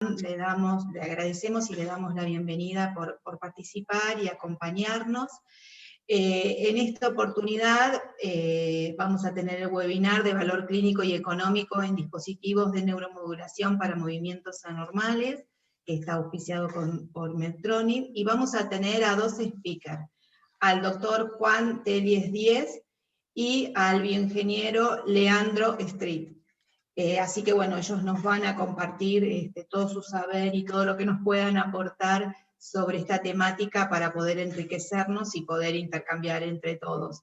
le agradecemos y le damos la bienvenida por participar y acompañarnos. En esta oportunidad vamos a tener el webinar de valor clínico y económico en dispositivos de neuromodulación para movimientos anormales, que está auspiciado por Medtronic, y vamos a tener a dos speakers, al doctor Juan Telles Díez y al bioingeniero Leandro Street. Así que bueno, ellos nos van a compartir todo su saber y todo lo que nos puedan aportar sobre esta temática para poder enriquecernos y poder intercambiar entre todos.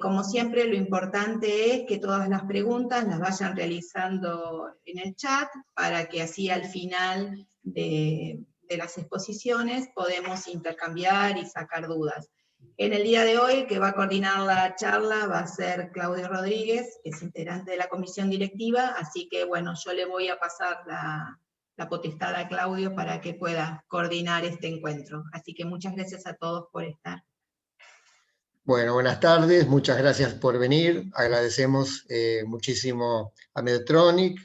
Como siempre, lo importante es que todas las preguntas las vayan realizando en el chat para que así al final de las exposiciones podemos intercambiar y sacar dudas. En el día de hoy, que va a coordinar la charla, va a ser Claudio Rodríguez, que es integrante de la comisión directiva, así que bueno, yo le voy a pasar la potestad a Claudio para que pueda coordinar este encuentro. Así que muchas gracias a todos por estar. Bueno, buenas tardes, muchas gracias por venir. Agradecemos muchísimo a Medtronic,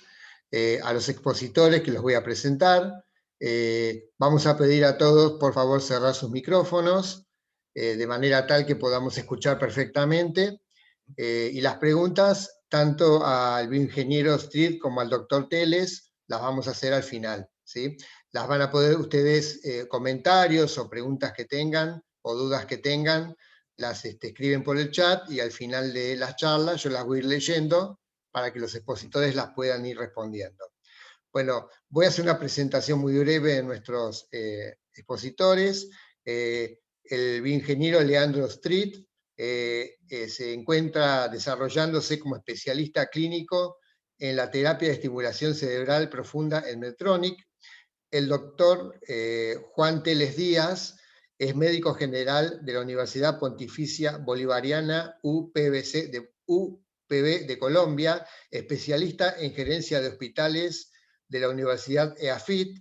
a los expositores que los voy a presentar. Vamos a pedir a todos, por favor, cerrar sus micrófonos, de manera tal que podamos escuchar perfectamente. Y las preguntas, tanto al bioingeniero Street como al doctor Teles, las vamos a hacer al final, ¿sí? Las van a poder ustedes, comentarios o preguntas que tengan, o dudas que tengan, las escriben por el chat, y al final de las charlas yo las voy a ir leyendo para que los expositores las puedan ir respondiendo. Bueno, voy a hacer una presentación muy breve de nuestros expositores. El bioingeniero Leandro Street se encuentra desarrollándose como especialista clínico en la terapia de estimulación cerebral profunda en Medtronic. El doctor Juan Teles Díaz es médico general de la Universidad Pontificia Bolivariana UPB de Colombia, especialista en gerencia de hospitales de la Universidad EAFIT,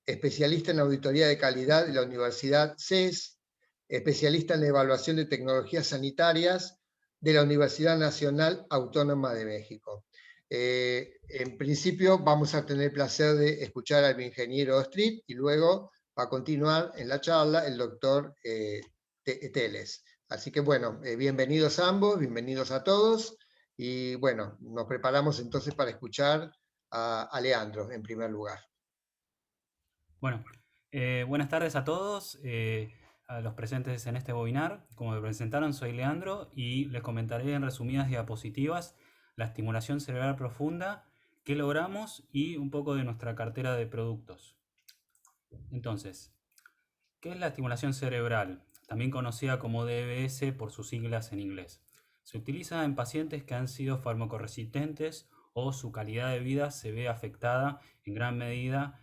especialista en auditoría de calidad de la Universidad CES, especialista en evaluación de tecnologías sanitarias de la Universidad Nacional Autónoma de México. En principio vamos a tener el placer de escuchar al ingeniero Street y luego va a continuar en la charla el doctor Teles. Así que bueno, bienvenidos a ambos, bienvenidos a todos, y bueno, nos preparamos entonces para escuchar a Leandro en primer lugar. Bueno, buenas tardes a todos, a los presentes en este webinar. Como me presentaron, soy Leandro y les comentaré en resumidas diapositivas la estimulación cerebral profunda, qué logramos y un poco de nuestra cartera de productos. Entonces, ¿qué es la estimulación cerebral? También conocida como DBS por sus siglas en inglés. Se utiliza en pacientes que han sido farmacoresistentes o su calidad de vida se ve afectada en gran medida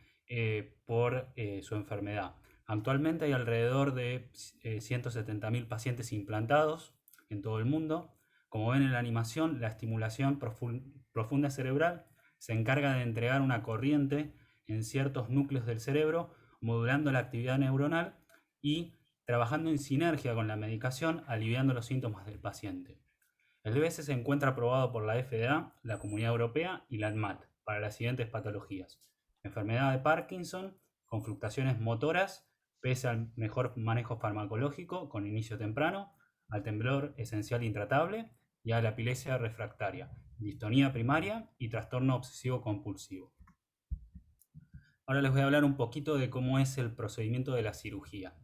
por su enfermedad. Actualmente hay alrededor de 170.000 pacientes implantados en todo el mundo. Como ven en la animación, la estimulación profunda cerebral se encarga de entregar una corriente en ciertos núcleos del cerebro, modulando la actividad neuronal y trabajando en sinergia con la medicación, aliviando los síntomas del paciente. El DBS se encuentra aprobado por la FDA, la Comunidad Europea y la ANMAT para las siguientes patologías: enfermedad de Parkinson con fluctuaciones motoras pese al mejor manejo farmacológico con inicio temprano, al temblor esencial intratable y a la epilepsia refractaria, distonía primaria y trastorno obsesivo compulsivo. Ahora les voy a hablar un poquito de cómo es el procedimiento de la cirugía.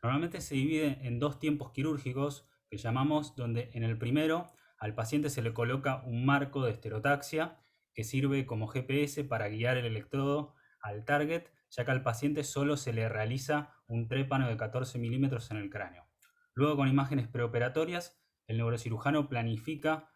Normalmente se divide en dos tiempos quirúrgicos que llamamos, donde en el primero al paciente se le coloca un marco de estereotaxia que sirve como GPS para guiar el electrodo al target, ya que al paciente solo se le realiza un trépano de 14 milímetros en el cráneo. Luego, con imágenes preoperatorias, el neurocirujano planifica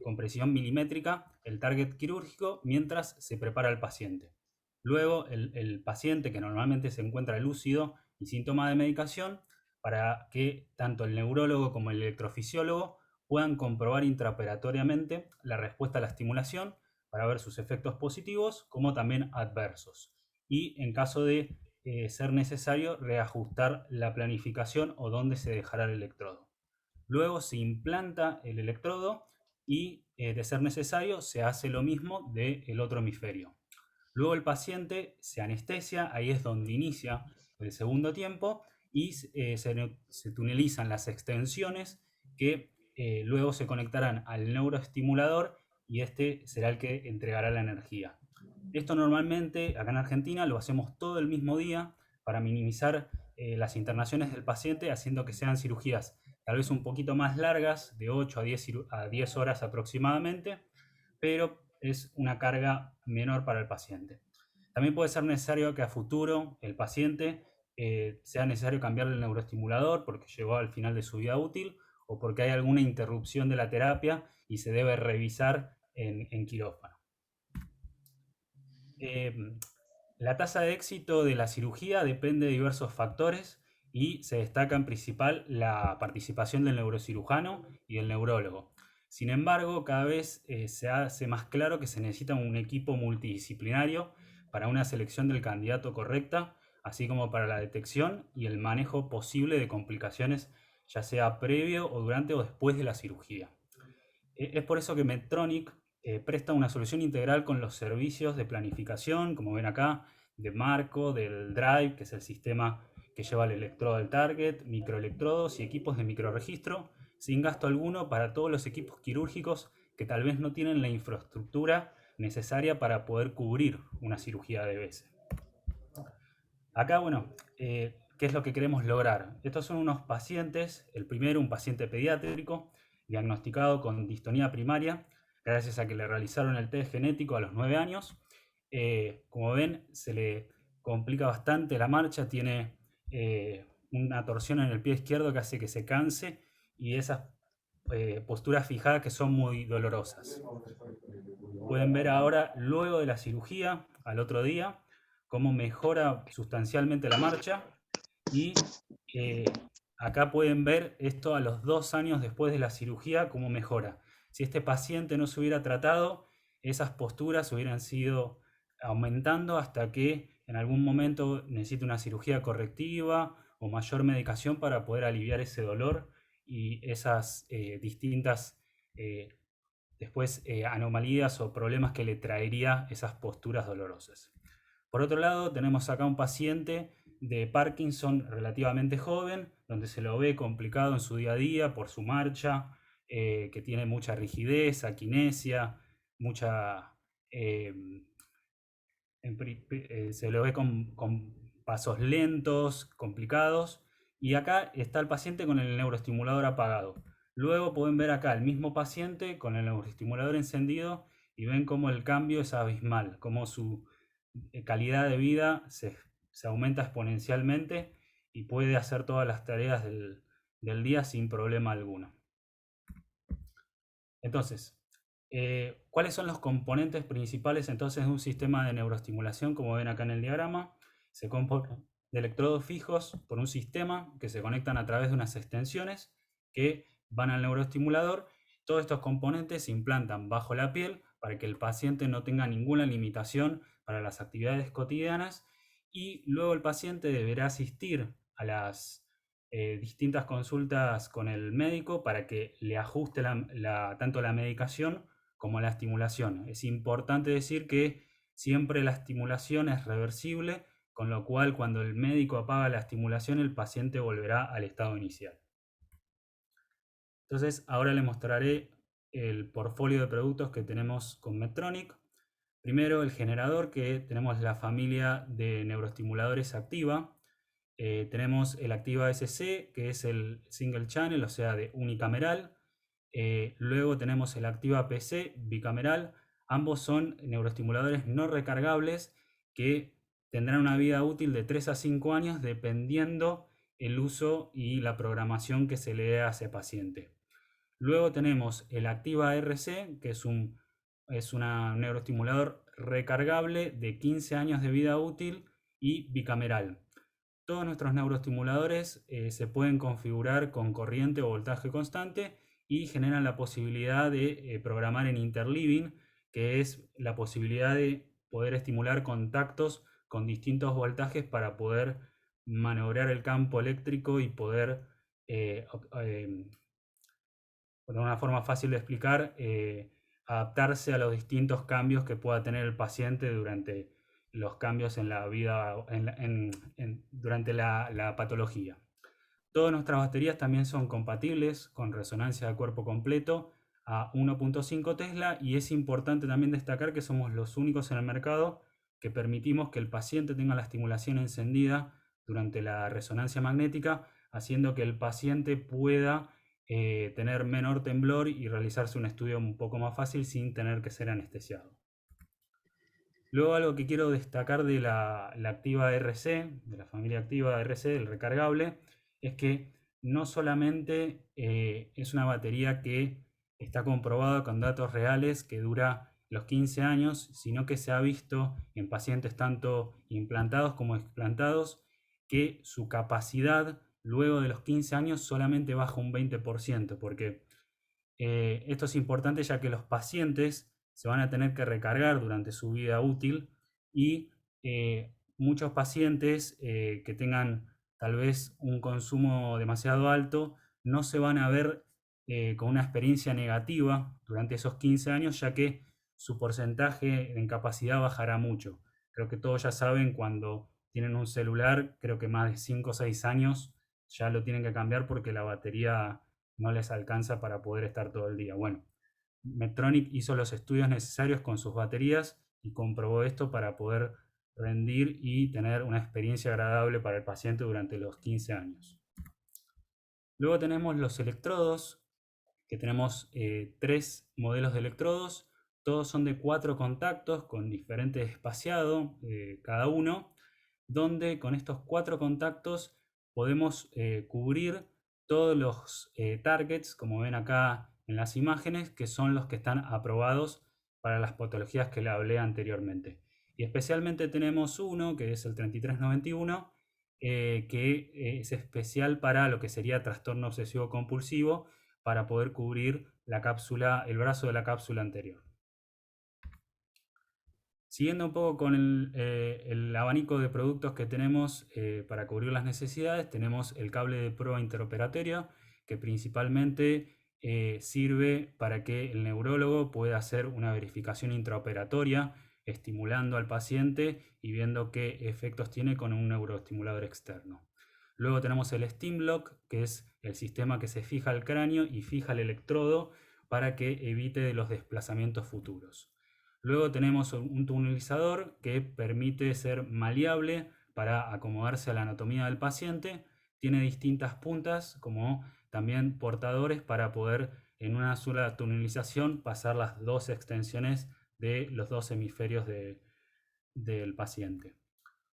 con precisión milimétrica el target quirúrgico mientras se prepara el paciente. Luego, el paciente, que normalmente se encuentra lúcido y sin toma de medicación, para que tanto el neurólogo como el electrofisiólogo puedan comprobar intraoperatoriamente la respuesta a la estimulación para ver sus efectos positivos como también adversos. Y en caso de ser necesario, reajustar la planificación o dónde se dejará el electrodo. Luego se implanta el electrodo y, de ser necesario, se hace lo mismo del otro hemisferio. Luego el paciente se anestesia, ahí es donde inicia el segundo tiempo, y se tunelizan las extensiones que luego se conectarán al neuroestimulador y este será el que entregará la energía. Esto normalmente acá en Argentina lo hacemos todo el mismo día para minimizar las internaciones del paciente, haciendo que sean cirugías tal vez un poquito más largas, de 8 a 10 horas aproximadamente, pero es una carga menor para el paciente. También puede ser necesario que a futuro el paciente sea necesario cambiarle el neuroestimulador porque llegó al final de su vida útil o porque hay alguna interrupción de la terapia y se debe revisar en quirófano. La tasa de éxito de la cirugía depende de diversos factores y se destaca en principal la participación del neurocirujano y del neurólogo. Sin embargo, cada vez se hace más claro que se necesita un equipo multidisciplinario para una selección del candidato correcta, así como para la detección y el manejo posible de complicaciones, ya sea previo o durante o después de la cirugía. Es por eso que Medtronic presta una solución integral con los servicios de planificación, como ven acá, de marco, del Drive, que es el sistema que lleva el electrodo del target, microelectrodos y equipos de microregistro, sin gasto alguno para todos los equipos quirúrgicos que tal vez no tienen la infraestructura necesaria para poder cubrir una cirugía de BS. Acá, bueno, ¿qué es lo que queremos lograr? Estos son unos pacientes, el primero, un paciente pediátrico, diagnosticado con distonía primaria, gracias a que le realizaron el test genético a los 9 años. Como ven, se le complica bastante la marcha, tiene una torsión en el pie izquierdo que hace que se canse y esas posturas fijadas que son muy dolorosas. Pueden ver ahora, luego de la cirugía, al otro día, cómo mejora sustancialmente la marcha y acá pueden ver esto a los 2 años después de la cirugía, cómo mejora. Si este paciente no se hubiera tratado, esas posturas hubieran sido aumentando hasta que en algún momento necesite una cirugía correctiva o mayor medicación para poder aliviar ese dolor y esas distintas después anomalías o problemas que le traería esas posturas dolorosas. Por otro lado, tenemos acá un paciente de Parkinson relativamente joven, donde se lo ve complicado en su día a día por su marcha, que tiene mucha rigidez, aquinesia, se lo ve con pasos lentos, complicados, y acá está el paciente con el neuroestimulador apagado. Luego pueden ver acá el mismo paciente con el neuroestimulador encendido y ven cómo el cambio es abismal, cómo su calidad de vida se aumenta exponencialmente y puede hacer todas las tareas del día sin problema alguno. Entonces, ¿cuáles son los componentes principales entonces de un sistema de neuroestimulación? Como ven acá en el diagrama, se compone de electrodos fijos por un sistema que se conectan a través de unas extensiones que van al neuroestimulador. Todos estos componentes se implantan bajo la piel para que el paciente no tenga ninguna limitación para las actividades cotidianas y luego el paciente deberá asistir a las distintas consultas con el médico para que le ajuste tanto la medicación como la estimulación. Es importante decir que siempre la estimulación es reversible, con lo cual cuando el médico apaga la estimulación el paciente volverá al estado inicial. Entonces ahora les mostraré el portfolio de productos que tenemos con Medtronic. Primero el generador, que tenemos la familia de neuroestimuladores Activa. Tenemos el Activa SC, que es el single channel, o sea, de unicameral. Luego tenemos el Activa PC bicameral. Ambos son neuroestimuladores no recargables que tendrán una vida útil de 3 a 5 años dependiendo el uso y la programación que se le dé a ese paciente. Luego tenemos el Activa RC, que es un neuroestimulador recargable de 15 años de vida útil y bicameral. Todos nuestros neuroestimuladores se pueden configurar con corriente o voltaje constante y generan la posibilidad de programar en interleaving, que es la posibilidad de poder estimular contactos con distintos voltajes para poder maniobrar el campo eléctrico y poder, de una forma fácil de explicar, adaptarse a los distintos cambios que pueda tener el paciente durante los cambios en la vida, durante la patología. Todas nuestras baterías también son compatibles con resonancia de cuerpo completo a 1.5 Tesla, y es importante también destacar que somos los únicos en el mercado que permitimos que el paciente tenga la estimulación encendida durante la resonancia magnética, haciendo que el paciente pueda tener menor temblor y realizarse un estudio un poco más fácil sin tener que ser anestesiado. Luego, algo que quiero destacar de la Activa RC, de la familia Activa RC, del recargable, es que no solamente es una batería que está comprobada con datos reales que dura los 15 años, sino que se ha visto en pacientes tanto implantados como explantados que su capacidad luego de los 15 años solamente baja un 20%, porque esto es importante ya que los pacientes se van a tener que recargar durante su vida útil, y muchos pacientes que tengan tal vez un consumo demasiado alto no se van a ver con una experiencia negativa durante esos 15 años, ya que su porcentaje de incapacidad bajará mucho. Creo que todos ya saben, cuando tienen un celular, creo que más de 5 o 6 años ya lo tienen que cambiar porque la batería no les alcanza para poder estar todo el día. Bueno, Medtronic hizo los estudios necesarios con sus baterías y comprobó esto para poder rendir y tener una experiencia agradable para el paciente durante los 15 años. Luego tenemos los electrodos, que tenemos 3 modelos de electrodos. Todos son de 4 contactos con diferente espaciado cada uno, donde con estos 4 contactos podemos cubrir todos los targets, como ven acá en las imágenes, que son los que están aprobados para las patologías que le hablé anteriormente. Y especialmente tenemos uno, que es el 3391, que es especial para lo que sería trastorno obsesivo compulsivo, para poder cubrir la cápsula, el brazo de la cápsula anterior. Siguiendo un poco con el abanico de productos que tenemos para cubrir las necesidades, tenemos el cable de prueba interoperatoria, que principalmente sirve para que el neurólogo pueda hacer una verificación intraoperatoria, estimulando al paciente y viendo qué efectos tiene con un neuroestimulador externo. Luego tenemos el StimBlock, que es el sistema que se fija al cráneo y fija el electrodo para que evite los desplazamientos futuros. Luego tenemos un tunelizador que permite ser maleable para acomodarse a la anatomía del paciente. Tiene distintas puntas, como también portadores, para poder en una sola tunelización pasar las 2 extensiones de los 2 hemisferios del paciente.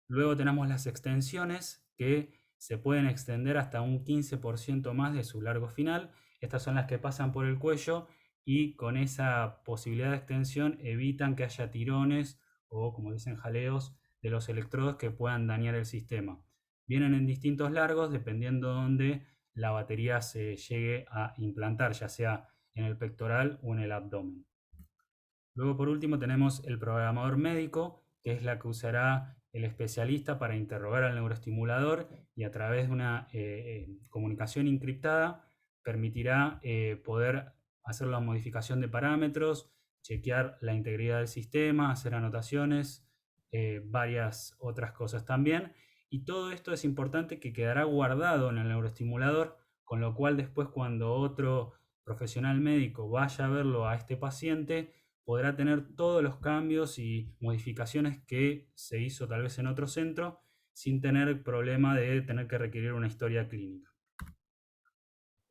Luego tenemos las extensiones, que se pueden extender hasta un 15% más de su largo final. Estas son las que pasan por el cuello, y con esa posibilidad de extensión evitan que haya tirones o, como dicen, jaleos de los electrodos que puedan dañar el sistema. Vienen en distintos largos dependiendo de dónde la batería se llegue a implantar, ya sea en el pectoral o en el abdomen. Luego, por último, tenemos el programador médico, que es la que usará el especialista para interrogar al neuroestimulador, y a través de una comunicación encriptada permitirá poder hacer la modificación de parámetros, chequear la integridad del sistema, hacer anotaciones, varias otras cosas también. Y todo esto es importante, que quedará guardado en el neuroestimulador, con lo cual después, cuando otro profesional médico vaya a verlo a este paciente, podrá tener todos los cambios y modificaciones que se hizo tal vez en otro centro, sin tener problema de tener que requerir una historia clínica.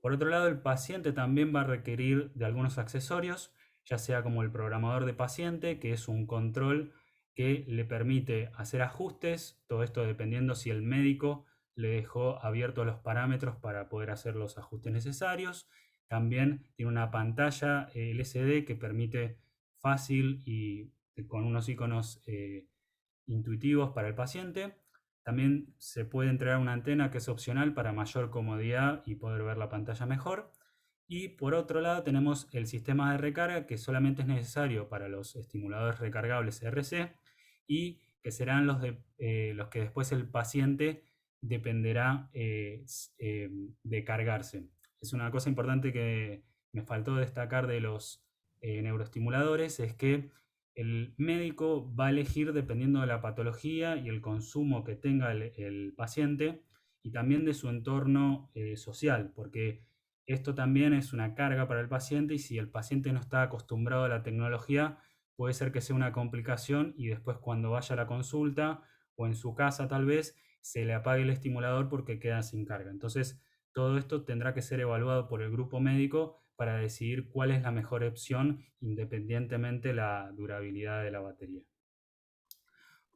Por otro lado, el paciente también va a requerir de algunos accesorios, ya sea como el programador de paciente, que es un control que le permite hacer ajustes, todo esto dependiendo si el médico le dejó abiertos los parámetros para poder hacer los ajustes necesarios. También tiene una pantalla LCD que permite fácil y con unos iconos intuitivos para el paciente. También se puede entregar una antena, que es opcional para mayor comodidad y poder ver la pantalla mejor. Y por otro lado tenemos el sistema de recarga, que solamente es necesario para los estimuladores recargables RC, y que serán los que después el paciente dependerá de cargarse. Es una cosa importante que me faltó destacar de los neuroestimuladores, es que el médico va a elegir dependiendo de la patología y el consumo que tenga el paciente y también de su entorno social, porque esto también es una carga para el paciente y si el paciente no está acostumbrado a la tecnología, puede ser que sea una complicación y después cuando vaya a la consulta o en su casa tal vez se le apague el estimulador porque queda sin carga. Entonces, todo esto tendrá que ser evaluado por el grupo médico para decidir cuál es la mejor opción independientemente de la durabilidad de la batería.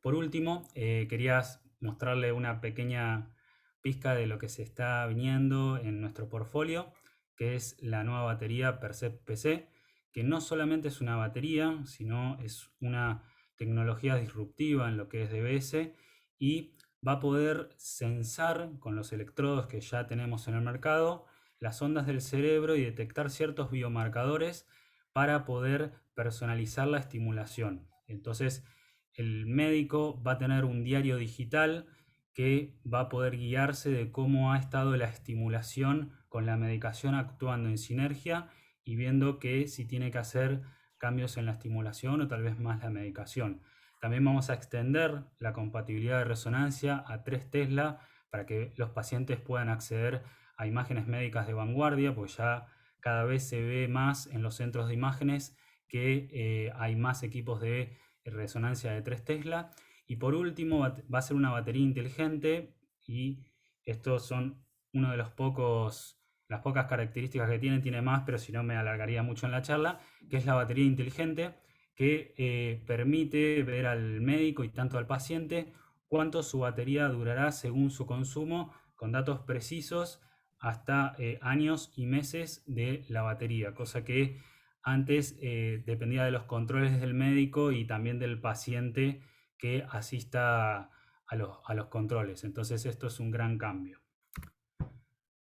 Por último, quería mostrarle una pequeña pizca de lo que se está viniendo en nuestro portfolio, que es la nueva batería Percept PC, que no solamente es una batería, sino es una tecnología disruptiva en lo que es DBS y va a poder sensar con los electrodos que ya tenemos en el mercado las ondas del cerebro y detectar ciertos biomarcadores para poder personalizar la estimulación. Entonces, el médico va a tener un diario digital que va a poder guiarse de cómo ha estado la estimulación con la medicación actuando en sinergia y viendo que si tiene que hacer cambios en la estimulación o tal vez más la medicación. También vamos a extender la compatibilidad de resonancia a 3 Tesla para que los pacientes puedan acceder a imágenes médicas de vanguardia, pues ya cada vez se ve más en los centros de imágenes que hay más equipos de resonancia de 3 Tesla. Y por último va a ser una batería inteligente y estos son uno de las pocas características que tiene más, pero si no me alargaría mucho en la charla, que es la batería inteligente que permite ver al médico y tanto al paciente cuánto su batería durará según su consumo, con datos precisos hasta años y meses de la batería, cosa que antes dependía de los controles del médico y también del paciente que asista a los controles. Entonces esto es un gran cambio.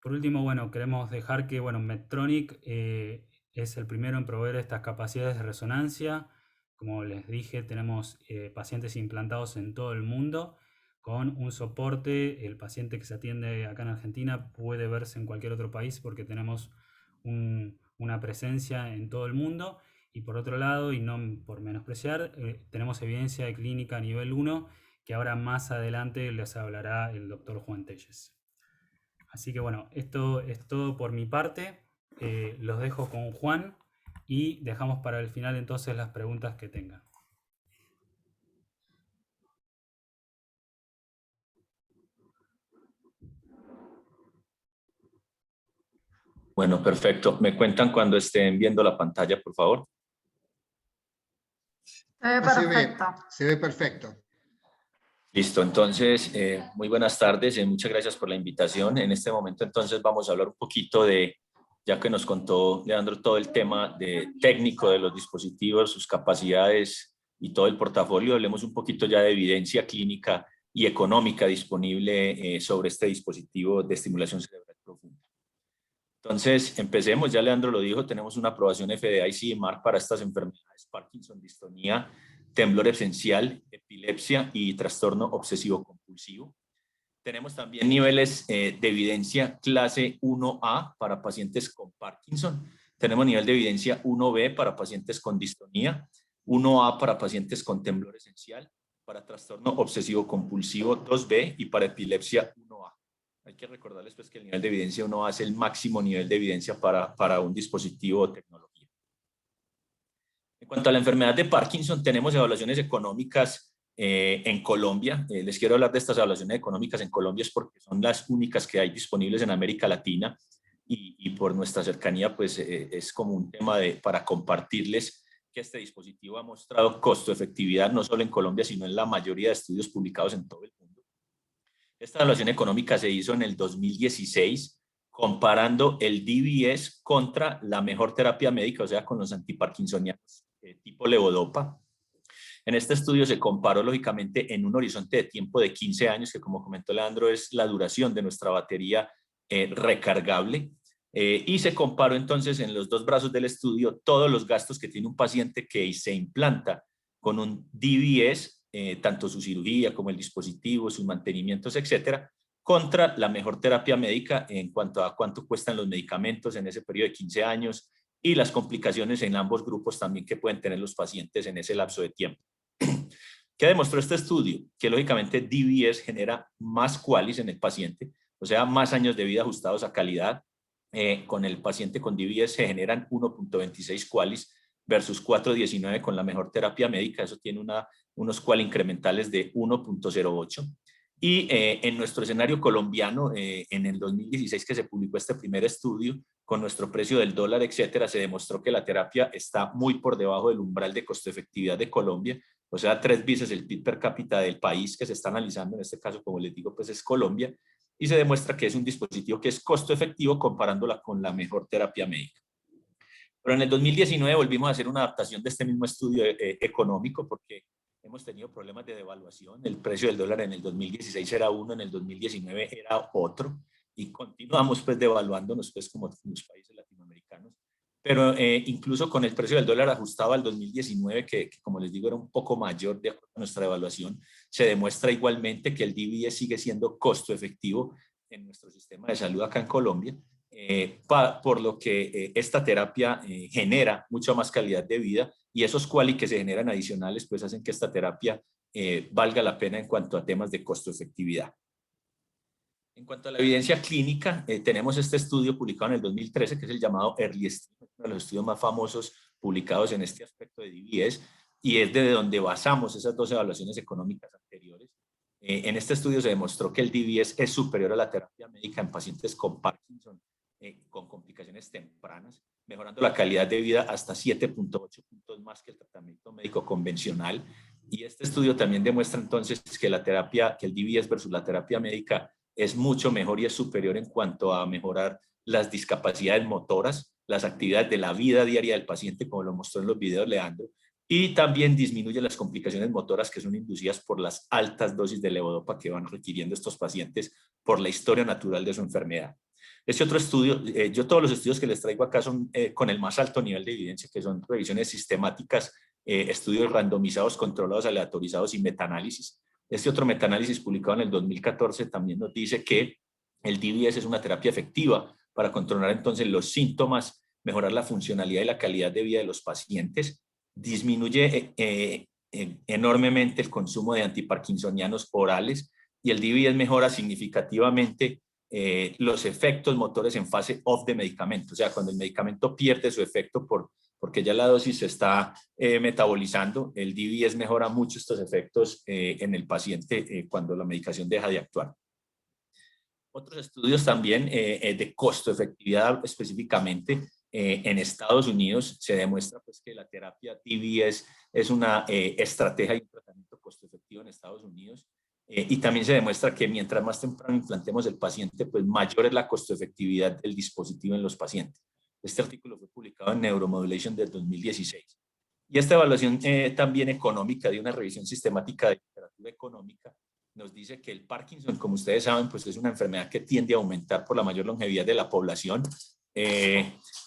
Por último, bueno, queremos dejar que Medtronic es el primero en proveer estas capacidades de resonancia. Como les dije, tenemos pacientes implantados en todo el mundo con un soporte. El paciente que se atiende acá en Argentina puede verse en cualquier otro país porque tenemos una presencia en todo el mundo. Y por otro lado, y no por menospreciar, tenemos evidencia de clínica a nivel 1 que ahora más adelante les hablará el doctor Juan Telles. Así que bueno, esto es todo por mi parte. Los dejo con Juan y dejamos para el final entonces las preguntas que tengan. Bueno, perfecto. Me cuentan cuando estén viendo la pantalla, por favor. Se ve perfecto. Listo, entonces, muy buenas tardes, muchas gracias por la invitación. En este momento entonces vamos a hablar un poquito de, ya que nos contó Leandro todo el tema técnico de los dispositivos, sus capacidades y todo el portafolio, hablemos un poquito ya de evidencia clínica y económica disponible sobre este dispositivo de estimulación cerebral profunda. Entonces, empecemos, ya Leandro lo dijo, tenemos una aprobación FDA y CIEMAR para estas enfermedades: Parkinson, distonía, temblor esencial, epilepsia y trastorno obsesivo compulsivo. Tenemos también niveles de evidencia clase 1A para pacientes con Parkinson. Tenemos nivel de evidencia 1B para pacientes con distonía, 1A para pacientes con temblor esencial, para trastorno obsesivo compulsivo 2B y para epilepsia 1A. Hay que recordarles pues, que el nivel de evidencia 1A es el máximo nivel de evidencia para un dispositivo o tecnología. En cuanto a la enfermedad de Parkinson, tenemos evaluaciones económicas en Colombia. Les quiero hablar de estas evaluaciones económicas en Colombia es porque son las únicas que hay disponibles en América Latina y por nuestra cercanía pues es como un tema para compartirles que este dispositivo ha mostrado costo-efectividad no solo en Colombia sino en la mayoría de estudios publicados en todo el mundo. Esta evaluación económica se hizo en el 2016 comparando el DBS contra la mejor terapia médica, o sea, con los antiparkinsonianos tipo levodopa. En este estudio se comparó lógicamente en un horizonte de tiempo de 15 años, que como comentó Leandro es la duración de nuestra batería recargable, y se comparó entonces en los dos brazos del estudio todos los gastos que tiene un paciente que se implanta con un DBS, tanto su cirugía como el dispositivo, sus mantenimientos, etcétera, contra la mejor terapia médica en cuanto a cuánto cuestan los medicamentos en ese periodo de 15 años y las complicaciones en ambos grupos también que pueden tener los pacientes en ese lapso de tiempo. ¿Qué demostró este estudio? Que lógicamente DBS genera más QALYs en el paciente, o sea, más años de vida ajustados a calidad. Con el paciente con DBS se generan 1.26 QALYs versus 4.19 con la mejor terapia médica. Eso tiene unos QALY incrementales de 1.08. Y en nuestro escenario colombiano, en el 2016 que se publicó este primer estudio, con nuestro precio del dólar, etcétera, se demostró que la terapia está muy por debajo del umbral de costo efectividad de Colombia, o sea, 3 veces el PIB per cápita del país que se está analizando, en este caso, como les digo, pues es Colombia, y se demuestra que es un dispositivo que es costo efectivo comparándola con la mejor terapia médica. Pero en el 2019 volvimos a hacer una adaptación de este mismo estudio económico porque hemos tenido problemas de devaluación. El precio del dólar en el 2016 era uno, en el 2019 era otro, y continuamos pues devaluándonos pues como los países latinoamericanos. Pero incluso con el precio del dólar ajustado al 2019, que como les digo era un poco mayor de acuerdo a nuestra evaluación, se demuestra igualmente que el DBS sigue siendo costo efectivo en nuestro sistema de salud acá en Colombia, por lo que esta terapia genera mucha más calidad de vida, y esos QALY que se generan adicionales pues hacen que esta terapia valga la pena en cuanto a temas de costo efectividad. En cuanto a la evidencia clínica, tenemos este estudio publicado en el 2013, que es el llamado Early Stream, uno de los estudios más famosos publicados en este aspecto de DBS, y es de donde basamos esas 2 evaluaciones económicas anteriores. En este estudio se demostró que el DBS es superior a la terapia médica en pacientes con Parkinson, con complicaciones tempranas, mejorando la calidad de vida hasta 7.8 puntos más que el tratamiento médico convencional. Y este estudio también demuestra entonces que la terapia, que el DBS versus la terapia médica es mucho mejor y es superior en cuanto a mejorar las discapacidades motoras, las actividades de la vida diaria del paciente, como lo mostró en los videos Leandro, y también disminuye las complicaciones motoras que son inducidas por las altas dosis de levodopa que van requiriendo estos pacientes por la historia natural de su enfermedad. Este otro estudio, yo todos los estudios que les traigo acá son con el más alto nivel de evidencia, que son revisiones sistemáticas, estudios randomizados, controlados, aleatorizados y metaanálisis. Este otro metaanálisis publicado en el 2014 también nos dice que el DBS es una terapia efectiva para controlar entonces los síntomas, mejorar la funcionalidad y la calidad de vida de los pacientes, disminuye enormemente el consumo de antiparkinsonianos orales, y el DBS mejora significativamente los efectos motores en fase off de medicamento, o sea, cuando el medicamento pierde su efecto porque ya la dosis se está metabolizando, el DBS mejora mucho estos efectos en el paciente cuando la medicación deja de actuar. Otros estudios también de costo efectividad específicamente en Estados Unidos se demuestra pues, que la terapia DBS es una estrategia y un tratamiento costo efectivo en Estados Unidos. Y también se demuestra que mientras más temprano implantemos el paciente, pues mayor es la costo efectividad del dispositivo en los pacientes. Este artículo fue publicado en Neuromodulation del 2016. Y esta evaluación también económica de una revisión sistemática de literatura económica nos dice que el Parkinson, como ustedes saben, pues es una enfermedad que tiende a aumentar por la mayor longevidad de la población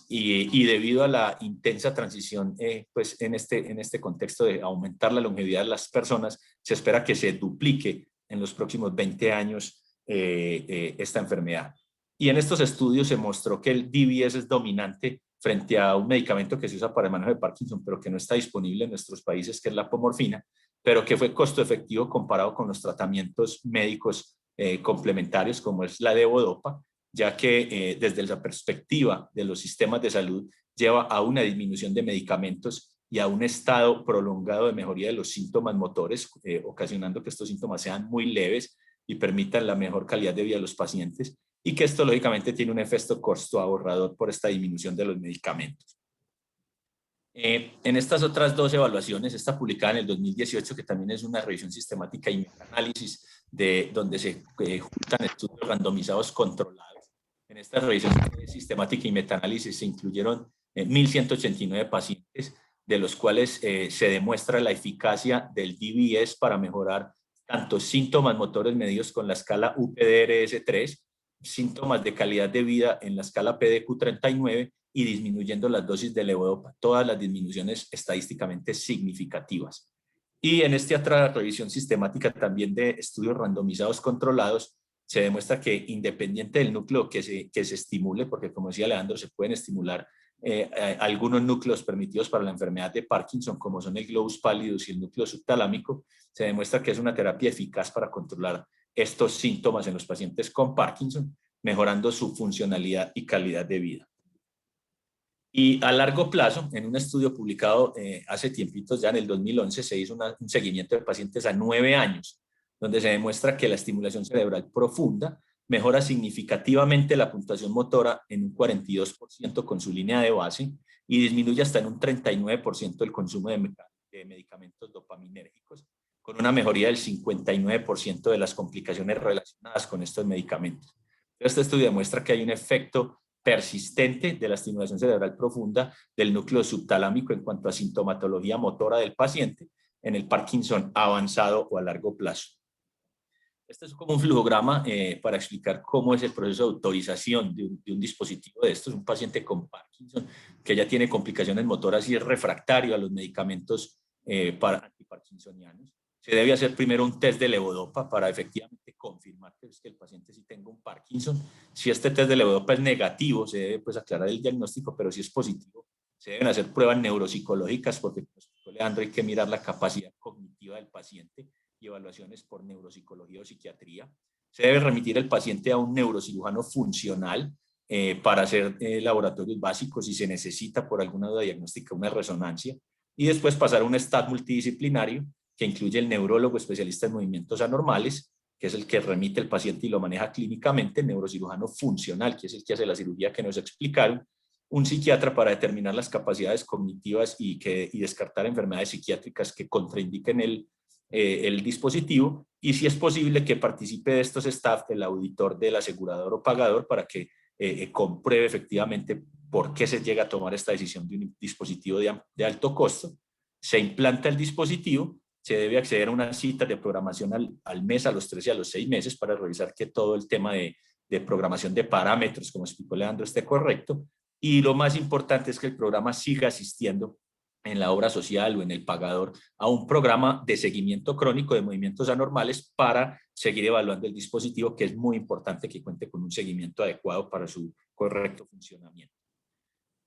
y debido a la intensa transición, pues en este contexto de aumentar la longevidad de las personas, se espera que se duplique en los próximos 20 años esta enfermedad. Y en estos estudios se mostró que el DBS es dominante frente a un medicamento que se usa para el manejo de Parkinson, pero que no está disponible en nuestros países, que es la apomorfina, pero que fue costo efectivo comparado con los tratamientos médicos complementarios, como es la levodopa, ya que desde la perspectiva de los sistemas de salud lleva a una disminución de medicamentos y a un estado prolongado de mejoría de los síntomas motores, ocasionando que estos síntomas sean muy leves y permitan la mejor calidad de vida de los pacientes, y que esto lógicamente tiene un efecto costo ahorrador por esta disminución de los medicamentos. En estas otras 2 evaluaciones, esta publicada en el 2018, que también es una revisión sistemática y metaanálisis donde se juntan estudios randomizados controlados. En esta revisión sistemática y metaanálisis se incluyeron 1.189 pacientes, de los cuales se demuestra la eficacia del DBS para mejorar tanto síntomas motores medidos con la escala UPDRS-3, síntomas de calidad de vida en la escala PDQ-39 y disminuyendo las dosis de levodopa, todas las disminuciones estadísticamente significativas. Y en esta otra revisión sistemática también de estudios randomizados controlados, se demuestra que independiente del núcleo que se estimule, porque como decía Leandro, se pueden estimular algunos núcleos permitidos para la enfermedad de Parkinson, como son el globus pallidus y el núcleo subtalámico, se demuestra que es una terapia eficaz para controlar estos síntomas en los pacientes con Parkinson, mejorando su funcionalidad y calidad de vida. Y a largo plazo, en un estudio publicado hace tiempitos, ya en el 2011, se hizo un seguimiento de pacientes a 9 años, donde se demuestra que la estimulación cerebral profunda mejora significativamente la puntuación motora en un 42% con su línea de base y disminuye hasta en un 39% el consumo de medicamentos dopaminérgicos, con una mejoría del 59% de las complicaciones relacionadas con estos medicamentos. Este estudio demuestra que hay un efecto persistente de la estimulación cerebral profunda del núcleo subtalámico en cuanto a sintomatología motora del paciente en el Parkinson avanzado o a largo plazo. Este es como un flujograma para explicar cómo es el proceso de autorización de un dispositivo de estos. Un paciente con Parkinson que ya tiene complicaciones motoras y es refractario a los medicamentos antiparkinsonianos. Se debe hacer primero un test de levodopa para efectivamente confirmar que el paciente sí tenga un Parkinson. Si este test de levodopa es negativo, se debe pues aclarar el diagnóstico, pero si es positivo, se deben hacer pruebas neuropsicológicas porque, como explicó Leandro, hay que mirar la capacidad cognitiva del paciente y evaluaciones por neuropsicología o psiquiatría. Se debe remitir el paciente a un neurocirujano funcional para hacer laboratorios básicos si se necesita por alguna duda diagnóstica una resonancia, y después pasar a un STAT multidisciplinario que incluye el neurólogo especialista en movimientos anormales, que es el que remite el paciente y lo maneja clínicamente, el neurocirujano funcional, que es el que hace la cirugía que nos explicaron, un psiquiatra para determinar las capacidades cognitivas y descartar enfermedades psiquiátricas que contraindiquen el dispositivo, y si es posible que participe de estos staff el auditor del asegurador o pagador para que compruebe efectivamente por qué se llega a tomar esta decisión de un dispositivo de alto costo. Se implanta el dispositivo, se debe acceder a una cita de programación al mes, a los 3 y a los 6 meses para revisar que todo el tema de programación de parámetros, como explicó Leandro, esté correcto, y lo más importante es que el programa siga asistiendo en la obra social o en el pagador a un programa de seguimiento crónico de movimientos anormales para seguir evaluando el dispositivo, que es muy importante que cuente con un seguimiento adecuado para su correcto funcionamiento.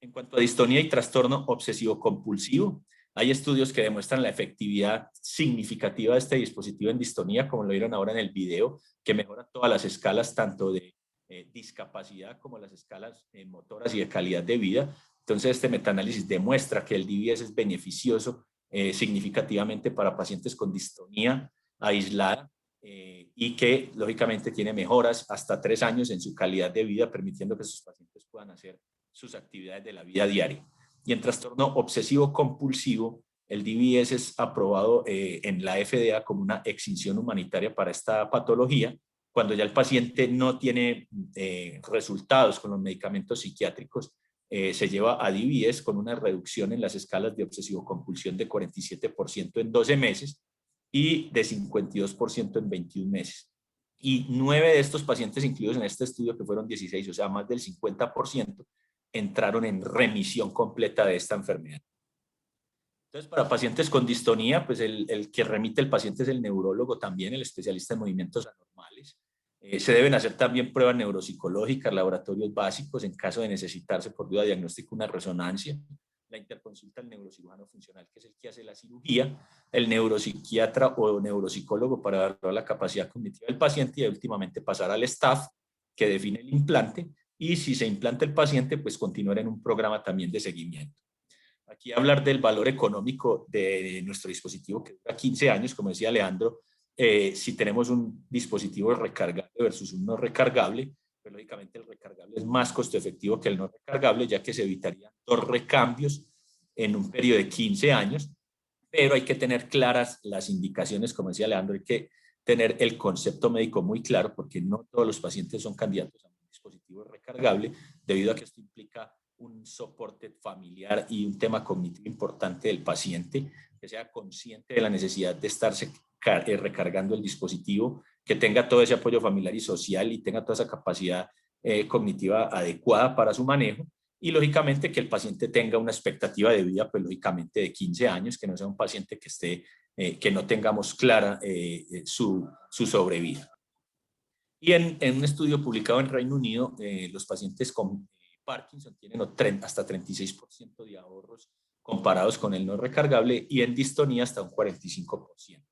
En cuanto a distonía y trastorno obsesivo-compulsivo, hay estudios que demuestran la efectividad significativa de este dispositivo en distonía, como lo vieron ahora en el video, que mejora todas las escalas, tanto de discapacidad como las escalas motoras y de calidad de vida. Entonces, este metaanálisis demuestra que el DBS es beneficioso significativamente para pacientes con distonía aislada y que, lógicamente, tiene mejoras hasta 3 años en su calidad de vida, permitiendo que sus pacientes puedan hacer sus actividades de la vida diaria. Y en trastorno obsesivo-compulsivo, el DBS es aprobado en la FDA como una exención humanitaria para esta patología, cuando ya el paciente no tiene resultados con los medicamentos psiquiátricos. Se lleva a DBS con una reducción en las escalas de obsesivo-compulsión de 47% en 12 meses y de 52% en 21 meses. Y 9 de estos pacientes incluidos en este estudio, que fueron 16, o sea, más del 50%, entraron en remisión completa de esta enfermedad. Entonces, para pacientes con distonía, pues el que remite el paciente es el neurólogo también, el especialista en movimientos anormales. Se deben hacer también pruebas neuropsicológicas, laboratorios básicos, en caso de necesitarse por duda diagnóstico una resonancia, la interconsulta al neurocirujano funcional, que es el que hace la cirugía, el neuropsiquiatra o neuropsicólogo para evaluar la capacidad cognitiva del paciente, y últimamente pasar al staff que define el implante, y si se implanta el paciente, pues continuar en un programa también de seguimiento. Aquí hablar del valor económico de nuestro dispositivo, que dura 15 años, como decía Leandro. Si tenemos un dispositivo recargable versus un no recargable, pues lógicamente el recargable es más costo efectivo que el no recargable, ya que se evitarían 2 recambios en un periodo de 15 años, pero hay que tener claras las indicaciones, como decía Leandro, hay que tener el concepto médico muy claro, porque no todos los pacientes son candidatos a un dispositivo recargable, debido a que esto implica un soporte familiar y un tema cognitivo importante del paciente, que sea consciente de la necesidad de estarse recargando el dispositivo, que tenga todo ese apoyo familiar y social y tenga toda esa capacidad cognitiva adecuada para su manejo, y lógicamente que el paciente tenga una expectativa de vida, pues lógicamente de 15 años, que no sea un paciente que esté, que no tengamos clara su sobrevida. Y en un estudio publicado en Reino Unido, los pacientes con Parkinson tienen hasta 36% de ahorros comparados con el no recargable, y en distonía hasta un 45%.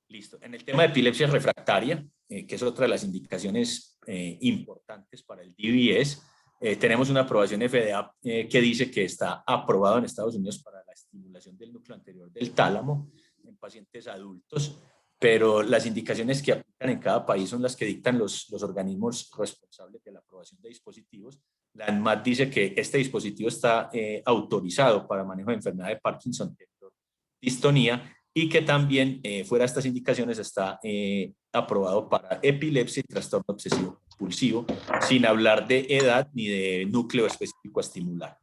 Listo. En el tema de epilepsia refractaria, que es otra de las indicaciones importantes para el DBS, tenemos una aprobación FDA que dice que está aprobado en Estados Unidos para la estimulación del núcleo anterior del tálamo en pacientes adultos, pero las indicaciones que aplican en cada país son las que dictan los organismos responsables de la aprobación de dispositivos. La ANMAT dice que este dispositivo está autorizado para manejo de enfermedad de Parkinson, distonía, y que también fuera de estas indicaciones está aprobado para epilepsia y trastorno obsesivo compulsivo, sin hablar de edad ni de núcleo específico a estimular.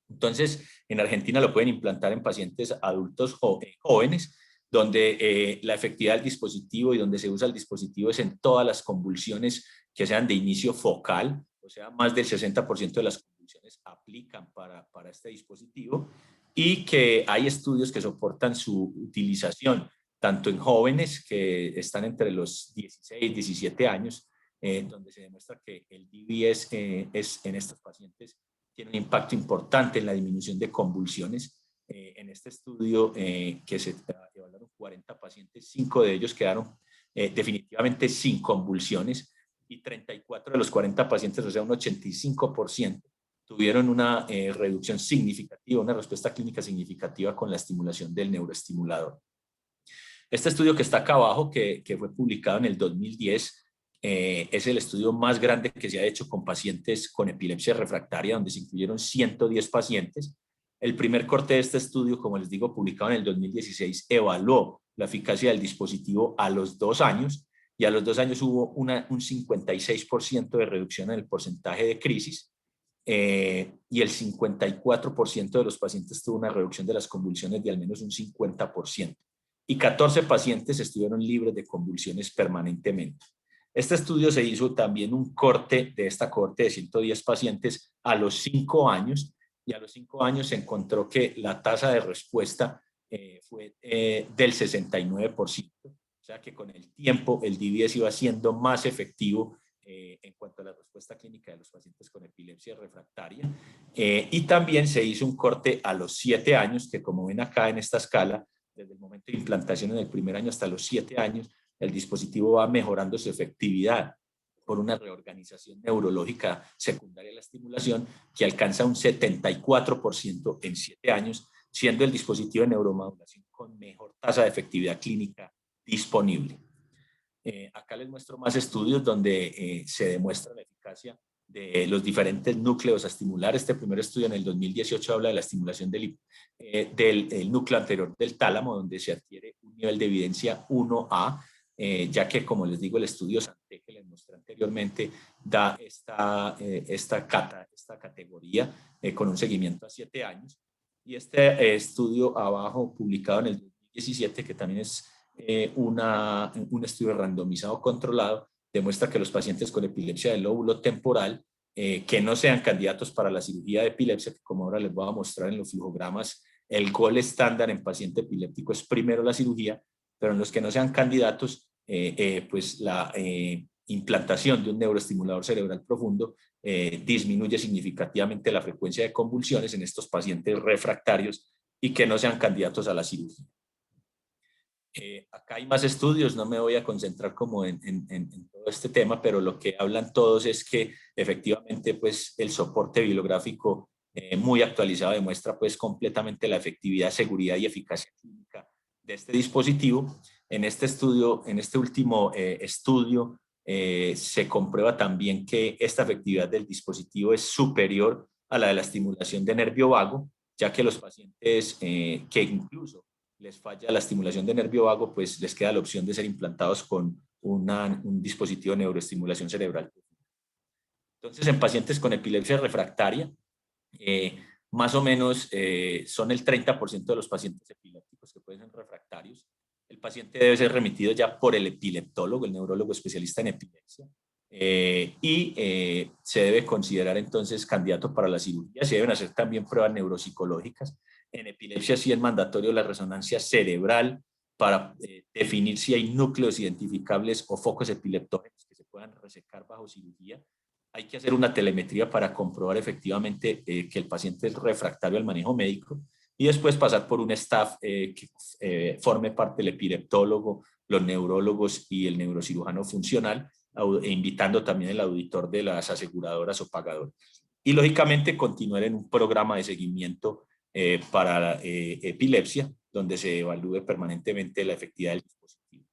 Entonces, en Argentina lo pueden implantar en pacientes adultos jóvenes, donde la efectividad del dispositivo y donde se usa el dispositivo es en todas las convulsiones que sean de inicio focal, o sea, más del 60% de las convulsiones aplican para este dispositivo, y que hay estudios que soportan su utilización tanto en jóvenes que están entre los 16 y 17 años, donde se demuestra que el DBS en estos pacientes tiene un impacto importante en la disminución de convulsiones. En este estudio que se evaluaron 40 pacientes, 5 de ellos quedaron definitivamente sin convulsiones, y 34 de los 40 pacientes, o sea un 85%, tuvieron una reducción significativa, una respuesta clínica significativa con la estimulación del neuroestimulador. Este estudio que está acá abajo, que fue publicado en el 2010, es el estudio más grande que se ha hecho con pacientes con epilepsia refractaria, donde se incluyeron 110 pacientes. El primer corte de este estudio, como les digo, publicado en el 2016, evaluó la eficacia del dispositivo a los 2 años, y a los 2 años hubo un 56% de reducción en el porcentaje de crisis, y el 54% de los pacientes tuvo una reducción de las convulsiones de al menos un 50%, y 14 pacientes estuvieron libres de convulsiones permanentemente. Este estudio se hizo también un corte de esta cohorte de 110 pacientes a los 5 años, y a los 5 años se encontró que la tasa de respuesta fue del 69%, o sea que con el tiempo el DBS iba siendo más efectivo en cuanto a la respuesta clínica de los pacientes con epilepsia refractaria. Y también se hizo un corte a los 7 años, que como ven acá en esta escala, desde el momento de implantación en el primer año hasta los 7 años, el dispositivo va mejorando su efectividad por una reorganización neurológica secundaria a la estimulación que alcanza un 74% en 7 años, siendo el dispositivo de neuromodulación con mejor tasa de efectividad clínica disponible. Acá les muestro más estudios donde se demuestra la eficacia de los diferentes núcleos a estimular. Este primer estudio en el 2018 habla de la estimulación del núcleo anterior del tálamo, donde se adquiere un nivel de evidencia 1A, ya que, como les digo, el estudio Santé que les mostré anteriormente da esta categoría con un seguimiento a 7 años. Y este estudio abajo, publicado en el 2017, que también es un estudio randomizado controlado, demuestra que los pacientes con epilepsia del lóbulo temporal que no sean candidatos para la cirugía de epilepsia, que como ahora les voy a mostrar en los flujogramas, el gol estándar en paciente epiléptico es primero la cirugía, pero en los que no sean candidatos, pues la implantación de un neuroestimulador cerebral profundo disminuye significativamente la frecuencia de convulsiones en estos pacientes refractarios y que no sean candidatos a la cirugía. Acá hay más estudios, no me voy a concentrar como en todo este tema, pero lo que hablan todos es que efectivamente pues, el soporte bibliográfico muy actualizado demuestra pues, completamente la efectividad, seguridad y eficacia clínica de este dispositivo. En este estudio, en este último estudio, se comprueba también que esta efectividad del dispositivo es superior a la de la estimulación de nervio vago, ya que los pacientes que incluso les falla la estimulación de nervio vago, pues les queda la opción de ser implantados con un dispositivo de neuroestimulación cerebral. Entonces, en pacientes con epilepsia refractaria, más o menos son el 30% de los pacientes epilépticos que pueden ser refractarios. El paciente debe ser remitido ya por el epileptólogo, el neurólogo especialista en epilepsia, y se debe considerar entonces candidato para la cirugía. Se deben hacer también pruebas neuropsicológicas. En epilepsia sí es mandatorio la resonancia cerebral para definir si hay núcleos identificables o focos epileptógenos que se puedan resecar bajo cirugía. hay que hacer una telemetría para comprobar efectivamente que el paciente es refractario al manejo médico y después pasar por un staff que forme parte del epileptólogo, los neurólogos y el neurocirujano funcional, e invitando también el auditor de las aseguradoras o pagadoras. Y lógicamente continuar en un programa de seguimiento para epilepsia, donde se evalúe permanentemente la efectividad del dispositivo.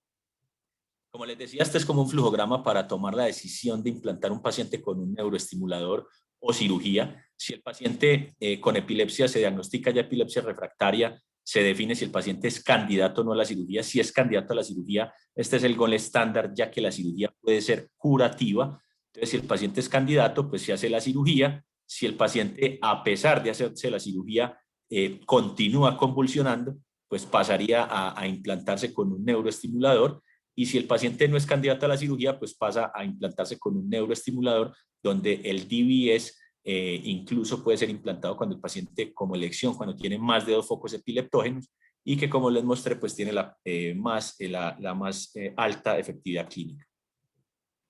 Como les decía, este es como un flujograma para tomar la decisión de implantar un paciente con un neuroestimulador o cirugía. Si el paciente con epilepsia se diagnostica ya epilepsia refractaria, se define si el paciente es candidato o no a la cirugía. Si es candidato a la cirugía, este es el gold estándar, ya que la cirugía puede ser curativa. Entonces, si el paciente es candidato, pues se hace la cirugía. Si el paciente, a pesar de hacerse la cirugía, continúa convulsionando, pues pasaría a implantarse con un neuroestimulador. Y si el paciente no es candidato a la cirugía, pues pasa a implantarse con un neuroestimulador, donde el DBS incluso puede ser implantado cuando el paciente, como elección, cuando tiene más de 2 focos epileptógenos y que, como les mostré, pues tiene la más alta efectividad clínica.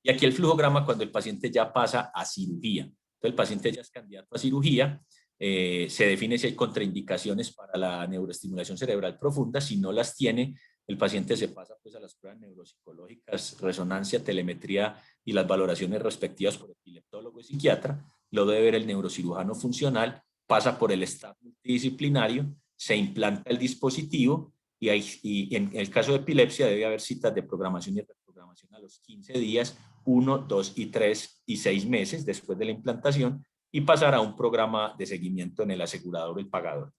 Y aquí el flujograma cuando el paciente ya pasa a cirugía. Entonces el paciente ya es candidato a cirugía, se define si hay contraindicaciones para la neuroestimulación cerebral profunda. Si no las tiene, el paciente se pasa pues a las pruebas neuropsicológicas, resonancia, telemetría y las valoraciones respectivas por epileptólogo y psiquiatra. Lo debe ver el neurocirujano funcional, pasa por el staff multidisciplinario, se implanta el dispositivo y en el caso de epilepsia debe haber citas de programación y reprogramación a los 15 días, 1, 2 y 3 y 6 meses después de la implantación y pasar a un programa de seguimiento en el asegurador o el pagador.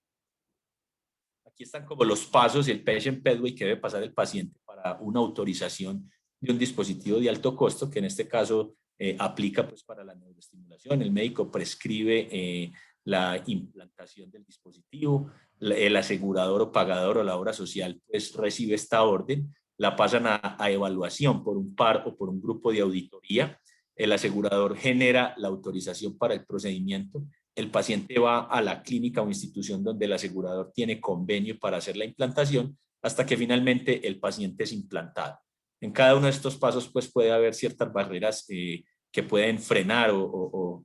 Aquí están como los pasos y el patient pathway que debe pasar el paciente para una autorización de un dispositivo de alto costo, que en este caso aplica pues para la neuroestimulación. El médico prescribe la implantación del dispositivo, el asegurador o pagador o la obra social pues recibe esta orden, la pasan a evaluación por un par o por un grupo de auditoría, el asegurador genera la autorización para el procedimiento, el paciente va a la clínica o institución donde el asegurador tiene convenio para hacer la implantación hasta que finalmente el paciente es implantado. En cada uno de estos pasos pues puede haber ciertas barreras que pueden frenar o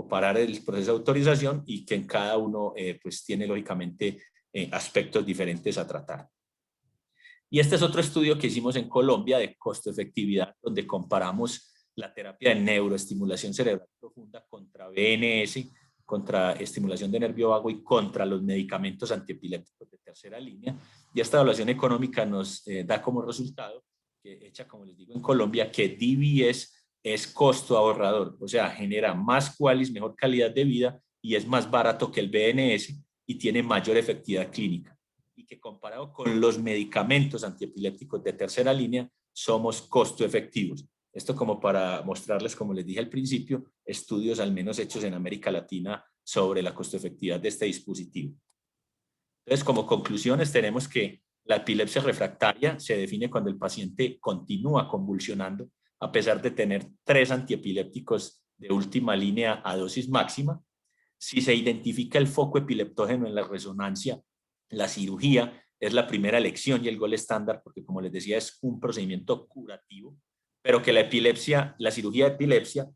parar el proceso de autorización y que en cada uno pues tiene lógicamente aspectos diferentes a tratar. Y este es otro estudio que hicimos en Colombia de costo-efectividad, donde comparamos la terapia de neuroestimulación cerebral profunda contra BNS, contra estimulación de nervio vago y contra los medicamentos antiepilépticos de tercera línea. Y esta evaluación económica nos da como resultado, hecha como les digo en Colombia, que DBS es costo ahorrador, o sea, genera más qualis, mejor calidad de vida y es más barato que el BNS y tiene mayor efectividad clínica. Y que comparado con los medicamentos antiepilépticos de tercera línea, somos costo efectivos. Esto como para mostrarles, como les dije al principio, estudios al menos hechos en América Latina sobre la costo-efectividad de este dispositivo. Entonces, como conclusiones, tenemos que la epilepsia refractaria se define cuando el paciente continúa convulsionando a pesar de tener 3 antiepilépticos de última línea a dosis máxima. Si se identifica el foco epileptógeno en la resonancia, la cirugía es la primera elección y el gol estándar porque, como les decía, es un procedimiento curativo, pero que la cirugía de epilepsia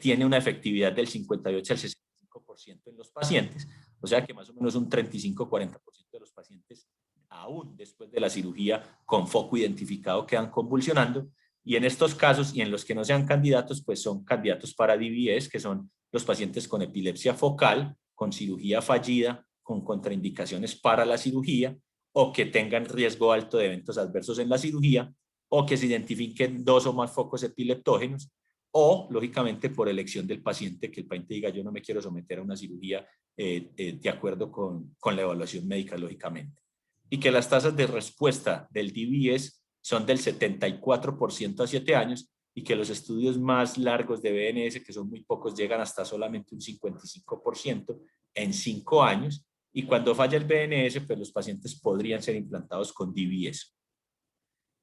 tiene una efectividad del 58 al 65% en los pacientes, o sea que más o menos un 35-40% de los pacientes, aún después de la cirugía con foco identificado, quedan convulsionando, y en estos casos y en los que no sean candidatos, pues son candidatos para DBS, que son los pacientes con epilepsia focal, con cirugía fallida, con contraindicaciones para la cirugía, o que tengan riesgo alto de eventos adversos en la cirugía, o que se identifiquen 2 o más focos epileptógenos, o, lógicamente, por elección del paciente, que el paciente diga, yo no me quiero someter a una cirugía de acuerdo con la evaluación médica, lógicamente. Y que las tasas de respuesta del DBS son del 74% a 7 años, y que los estudios más largos de BNS, que son muy pocos, llegan hasta solamente un 55% en 5 años, y cuando falla el BNS, pues los pacientes podrían ser implantados con DBS.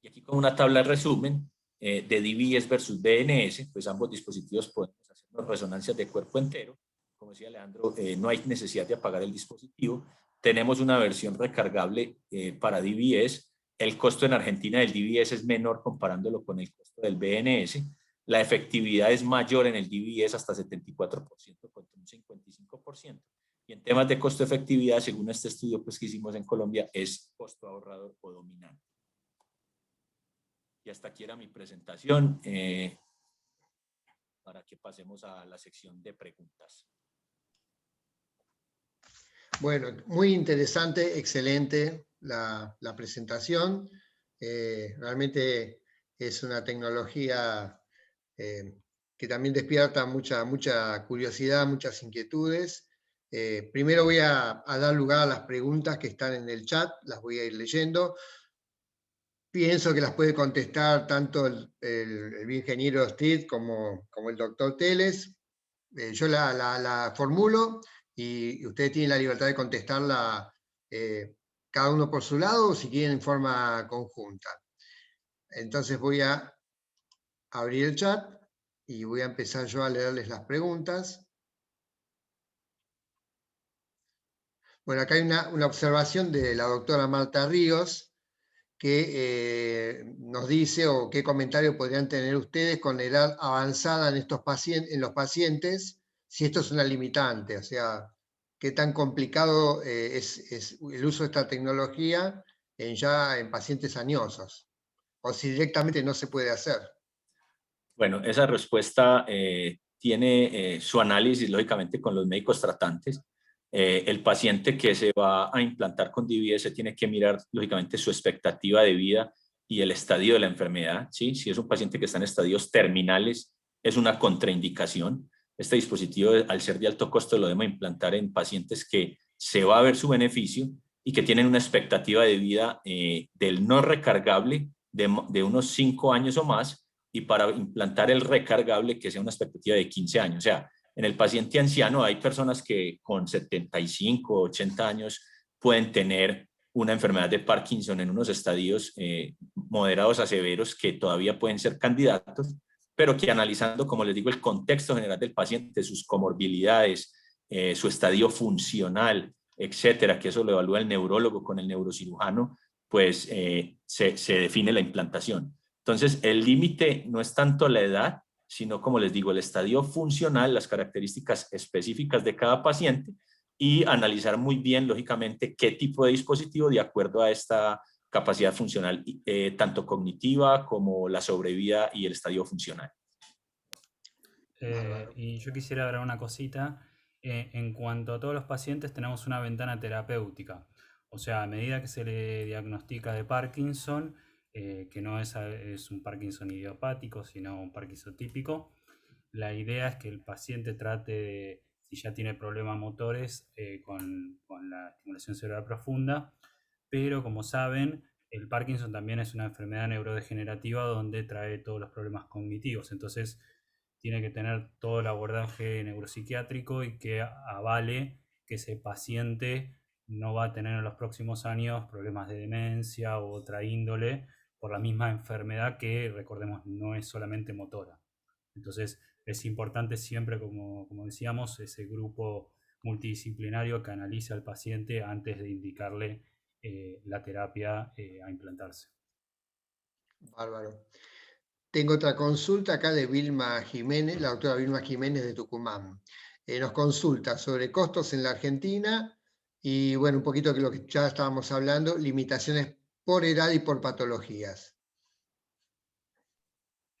Y aquí con una tabla de resumen de DBS versus BNS, pues ambos dispositivos podemos hacernos resonancias de cuerpo entero. Como decía Leandro, no hay necesidad de apagar el dispositivo. Tenemos una versión recargable para DBS. El costo en Argentina del DBS es menor comparándolo con el costo del BNS. la efectividad es mayor en el DBS hasta 74% contra un 55%. Y en temas de costo-efectividad, según este estudio pues, que hicimos en Colombia, es costo ahorrador o dominante. Y hasta aquí era mi presentación, para que pasemos a la sección de preguntas. Bueno, muy interesante, excelente la presentación. Realmente es una tecnología que también despierta mucha curiosidad, muchas inquietudes. Primero voy a dar lugar a las preguntas que están en el chat, las voy a ir leyendo. Pienso que las puede contestar tanto el ingeniero Steve como el doctor Teles. Yo la formulo y ustedes tienen la libertad de contestarla cada uno por su lado o si quieren en forma conjunta. Entonces voy a abrir el chat y voy a empezar yo a leerles las preguntas. Bueno, acá hay una observación de la doctora Marta Ríos que nos dice, o qué comentario podrían tener ustedes con la edad avanzada en los pacientes, si esto es una limitante, o sea, qué tan complicado es el uso de esta tecnología ya en pacientes añosos, o si directamente no se puede hacer. Bueno, esa respuesta tiene su análisis, lógicamente, con los médicos tratantes. El paciente que se va a implantar con DBS tiene que mirar, lógicamente, su expectativa de vida y el estadio de la enfermedad, ¿sí? Si es un paciente que está en estadios terminales, es una contraindicación. Este dispositivo, al ser de alto costo, lo debemos implantar en pacientes que se va a ver su beneficio y que tienen una expectativa de vida del no recargable de unos 5 años o más, y para implantar el recargable que sea una expectativa de 15 años. O sea, en el paciente anciano hay personas que con 75, 80 años pueden tener una enfermedad de Parkinson en unos estadios moderados a severos que todavía pueden ser candidatos, pero que analizando, como les digo, el contexto general del paciente, sus comorbilidades, su estadio funcional, etcétera, que eso lo evalúa el neurólogo con el neurocirujano, pues se define la implantación. Entonces, el límite no es tanto la edad, sino, como les digo, el estadio funcional, las características específicas de cada paciente y analizar muy bien, lógicamente, qué tipo de dispositivo de acuerdo a esta capacidad funcional, tanto cognitiva como la sobrevida y el estadio funcional. Y yo quisiera agregar una cosita. En cuanto a todos los pacientes, tenemos una ventana terapéutica. O sea, a medida que se le diagnostica de Parkinson, que no es un Parkinson idiopático, sino un Parkinson típico, la idea es que el paciente trate de, si ya tiene problemas motores, con la estimulación cerebral profunda, pero como saben, el Parkinson también es una enfermedad neurodegenerativa donde trae todos los problemas cognitivos. Entonces, tiene que tener todo el abordaje neuropsiquiátrico y que avale que ese paciente no va a tener en los próximos años problemas de demencia u otra índole por la misma enfermedad que, recordemos, no es solamente motora. Entonces, es importante siempre, como decíamos, ese grupo multidisciplinario que analice al paciente antes de indicarle la terapia a implantarse. Bárbaro. Tengo otra consulta acá de Vilma Jiménez, la doctora Vilma Jiménez de Tucumán. Nos consulta sobre costos en la Argentina y, bueno, un poquito de lo que ya estábamos hablando, limitaciones por edad y por patologías.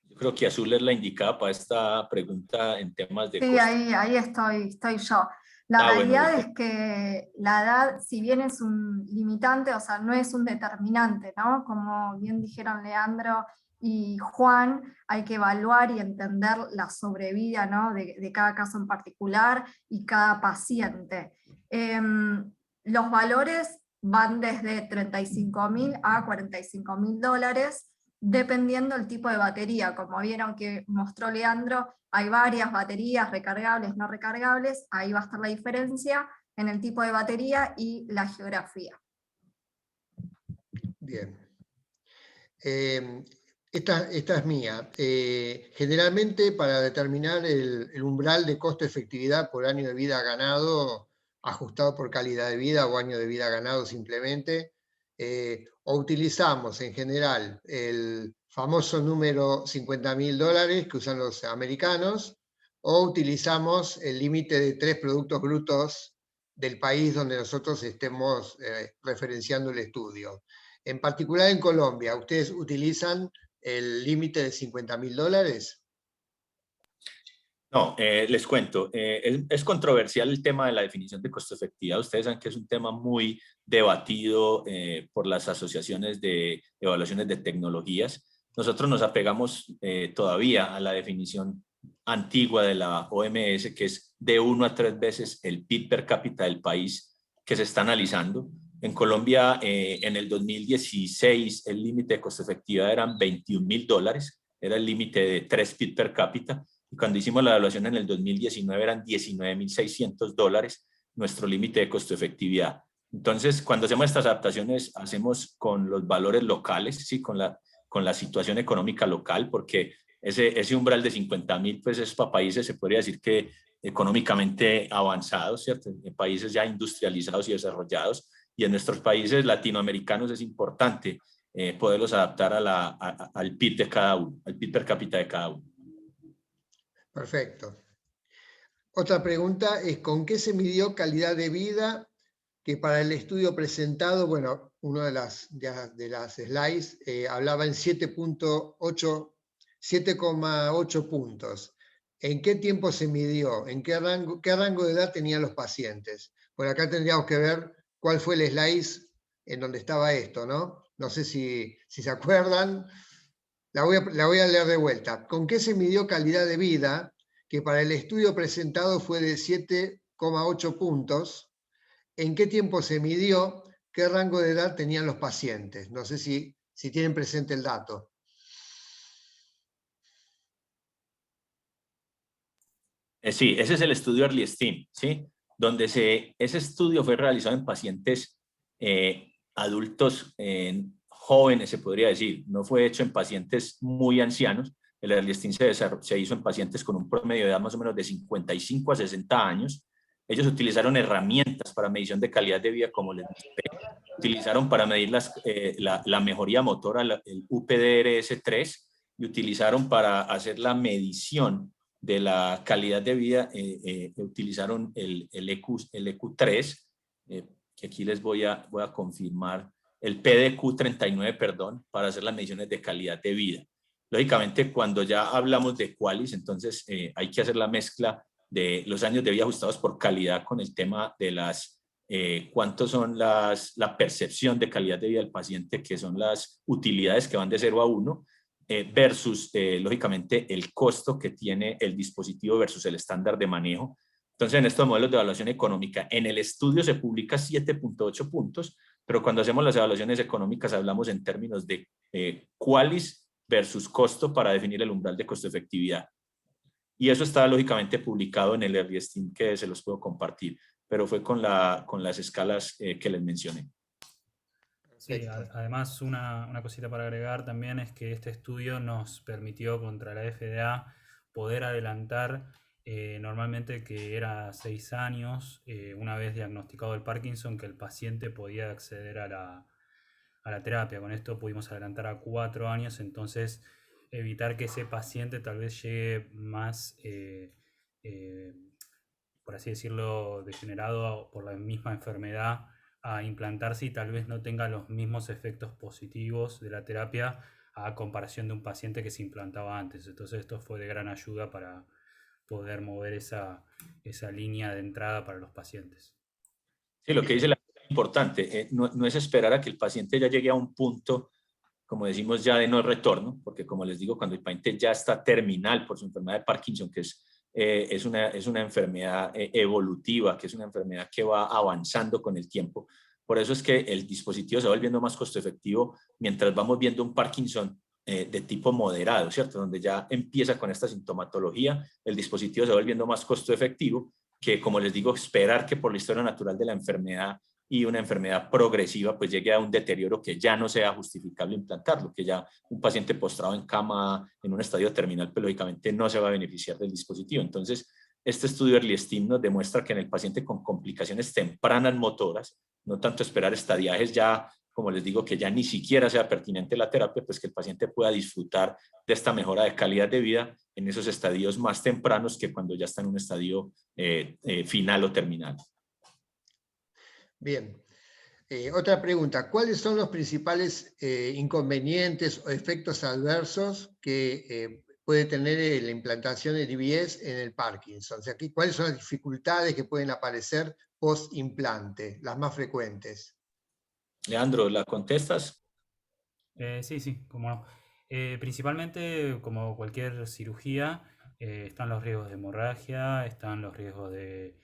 Yo creo que Azul es la indicada para esta pregunta en temas de Sí, costo. ahí estoy yo. La realidad es que la edad, si bien es un limitante, o sea, no es un determinante, ¿no? Como bien dijeron Leandro y Juan, hay que evaluar y entender la sobrevida, ¿no? de cada caso en particular y cada paciente. Los valores van desde $35.000 a $45.000, dependiendo del tipo de batería. Como vieron que mostró Leandro, hay varias baterías recargables, no recargables, ahí va a estar la diferencia en el tipo de batería y la geografía. Bien. Esta es mía. Generalmente, para determinar el umbral de costo-efectividad por año de vida ganado, ajustado por calidad de vida o año de vida ganado simplemente, o utilizamos en general el famoso número $50.000 que usan los americanos, o utilizamos el límite de 3 productos brutos del país donde nosotros estemos referenciando el estudio. En particular en Colombia, ¿ustedes utilizan el límite de $50.000? No, les cuento, es controversial el tema de la definición de costo efectividad. Ustedes saben que es un tema muy debatido por las asociaciones de evaluaciones de tecnologías. Nosotros nos apegamos todavía a la definición antigua de la OMS, que es de 1 a 3 veces el PIB per cápita del país que se está analizando. En Colombia, en el 2016, el límite de costo efectividad eran $21.000, era el límite de 3 PIB per cápita. Y cuando hicimos la evaluación en el 2019 eran $19.600 nuestro límite de costo efectividad. Entonces, cuando hacemos estas adaptaciones, hacemos con los valores locales, ¿sí? con la situación económica local, porque ese umbral de 50.000, pues es para países, se podría decir que económicamente avanzados, ¿cierto? En países ya industrializados y desarrollados, y en nuestros países latinoamericanos es importante poderlos adaptar al PIB de cada uno, al PIB per cápita de cada uno. Perfecto. Otra pregunta es, ¿con qué se midió calidad de vida? Que para el estudio presentado, bueno, una de las slides hablaba en 7,8 puntos. ¿En qué tiempo se midió? ¿En qué rango de edad tenían los pacientes? Por acá tendríamos que ver cuál fue el slide en donde estaba esto, ¿no? No sé si se acuerdan. La voy a leer de vuelta. ¿Con qué se midió calidad de vida? Que para el estudio presentado fue de 7,8 puntos. ¿En qué tiempo se midió? ¿Qué rango de edad tenían los pacientes? No sé si tienen presente el dato. Sí, ese es el estudio Early STEAM, ¿sí? Donde ese estudio fue realizado en pacientes adultos jóvenes, se podría decir. No fue hecho en pacientes muy ancianos. El Early STEAM se hizo en pacientes con un promedio de edad más o menos de 55 a 60 años. Ellos utilizaron herramientas para medición de calidad de vida, como les dije. Utilizaron para medir la mejoría motora, el UPDRS-3, y utilizaron para hacer la medición de la calidad de vida, utilizaron el EQ3, que aquí les voy a confirmar, el PDQ39, perdón, para hacer las mediciones de calidad de vida. Lógicamente, cuando ya hablamos de QALYs, entonces hay que hacer la mezcla de los años de vida ajustados por calidad con el tema de cuántos son la percepción de calidad de vida del paciente, que son las utilidades que van de 0 a 1, versus, lógicamente, el costo que tiene el dispositivo versus el estándar de manejo. Entonces, en estos modelos de evaluación económica, en el estudio se publica 7,8 puntos, pero cuando hacemos las evaluaciones económicas hablamos en términos de QALYs versus costo para definir el umbral de costo efectividad. Y eso está lógicamente publicado en el Early STEAM, que se los puedo compartir, pero fue con las escalas que les mencioné. Sí, además una cosita para agregar también es que este estudio nos permitió contra la FDA poder adelantar normalmente que era 6 años, una vez diagnosticado el Parkinson, que el paciente podía acceder a la terapia. Con esto pudimos adelantar a 4 años, entonces evitar que ese paciente tal vez llegue más, por así decirlo, degenerado por la misma enfermedad a implantarse y tal vez no tenga los mismos efectos positivos de la terapia a comparación de un paciente que se implantaba antes. Entonces esto fue de gran ayuda para poder mover esa línea de entrada para los pacientes. Sí, lo que dice la es importante, no es esperar a que el paciente ya llegue a un punto, como decimos, ya de no retorno, porque como les digo, cuando el paciente ya está terminal por su enfermedad de Parkinson, que es una enfermedad evolutiva, que es una enfermedad que va avanzando con el tiempo. Por eso es que el dispositivo se va volviendo más costo efectivo mientras vamos viendo un Parkinson de tipo moderado, ¿cierto? Donde ya empieza con esta sintomatología, el dispositivo se va volviendo más costo efectivo que, como les digo, esperar que por la historia natural de la enfermedad y una enfermedad progresiva pues llegue a un deterioro que ya no sea justificable implantarlo, que ya un paciente postrado en cama en un estadio terminal pues lógicamente no se va a beneficiar del dispositivo. Entonces, este estudio Early STEAM nos demuestra que en el paciente con complicaciones tempranas motoras, no tanto esperar estadiajes ya como les digo, que ya ni siquiera sea pertinente la terapia, pues que el paciente pueda disfrutar de esta mejora de calidad de vida en esos estadios más tempranos que cuando ya está en un estadio final o terminal. Bien. Otra pregunta, ¿cuáles son los principales inconvenientes o efectos adversos que puede tener la implantación del DBS en el Parkinson? O sea, ¿cuáles son las dificultades que pueden aparecer post-implante, las más frecuentes? Leandro, ¿la contestas? Sí, cómo no. Principalmente, como cualquier cirugía, están los riesgos de hemorragia, están los riesgos de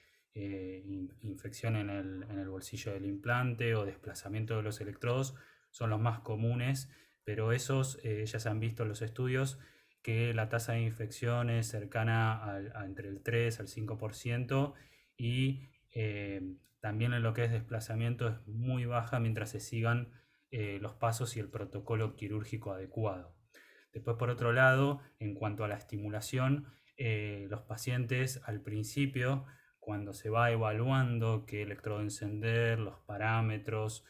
infección en el bolsillo del implante o desplazamiento de los electrodos, son los más comunes, pero esos ya se han visto en los estudios que la tasa de infección es cercana a entre el 3 al 5% y también en lo que es desplazamiento es muy baja mientras se sigan los pasos y el protocolo quirúrgico adecuado. Después, por otro lado, en cuanto a la estimulación, los pacientes al principio, cuando se va evaluando qué electrodo encender, los parámetros,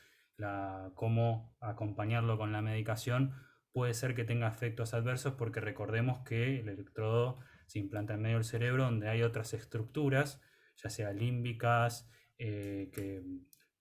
cómo acompañarlo con la medicación, puede ser que tenga efectos adversos porque recordemos que el electrodo se implanta en medio del cerebro donde hay otras estructuras, ya sea límbicas, que